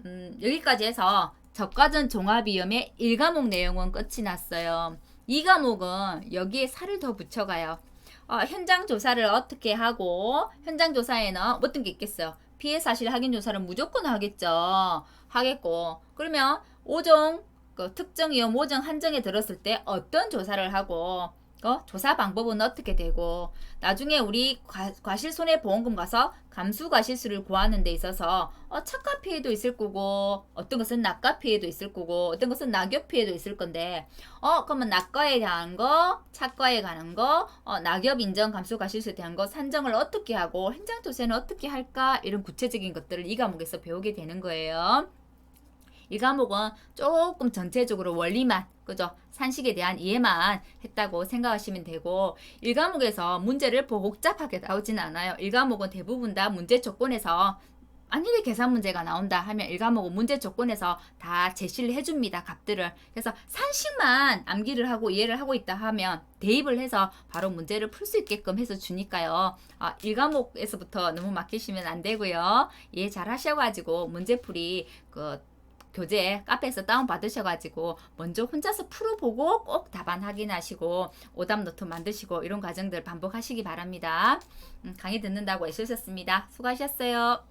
여기까지 해서 저가전 종합위험의 1과목 내용은 끝이 났어요. 2과목은 여기에 살을 더 붙여가요. 현장 조사를 어떻게 하고, 현장 조사에는 어떤 게 있겠어요? 피해 사실 확인 조사를 무조건 하겠죠. 하겠고, 그러면 5종 특정 위험 5종 한정에 들었을 때 어떤 조사를 하고, 조사 방법은 어떻게 되고, 나중에 우리 과실손해보험금 가서 감수과실수를 구하는 데 있어서 착가 피해도 있을 거고, 어떤 것은 낙가 피해도 있을 거고, 어떤 것은 낙엽 피해도 있을 건데, 그러면 낙가에 대한 거, 착가에 관한 거, 낙엽 인정 감수과실수에 대한 거 산정을 어떻게 하고, 행정조사는 어떻게 할까, 이런 구체적인 것들을 이 과목에서 배우게 되는 거예요. 이 과목은 조금 전체적으로 원리만, 그죠? 산식에 대한 이해만 했다고 생각하시면 되고, 1과목에서 문제를 복잡하게 나오진 않아요. 1과목은 대부분 다 문제 조건에서 만약에 계산 문제가 나온다 하면 1과목은 문제 조건에서 다 제시를 해줍니다. 값들을. 그래서 산식만 암기를 하고 이해를 하고 있다 하면 대입을 해서 바로 문제를 풀 수 있게끔 해서 주니까요. 1과목에서부터 너무 맡기시면 안 되고요. 이해 잘 하셔가지고 문제풀이 교재 카페에서 다운받으셔가지고 먼저 혼자서 풀어보고 꼭 답안 확인하시고 오답 노트 만드시고 이런 과정들 반복하시기 바랍니다. 강의 듣는다고 애쓰셨습니다. 수고하셨어요.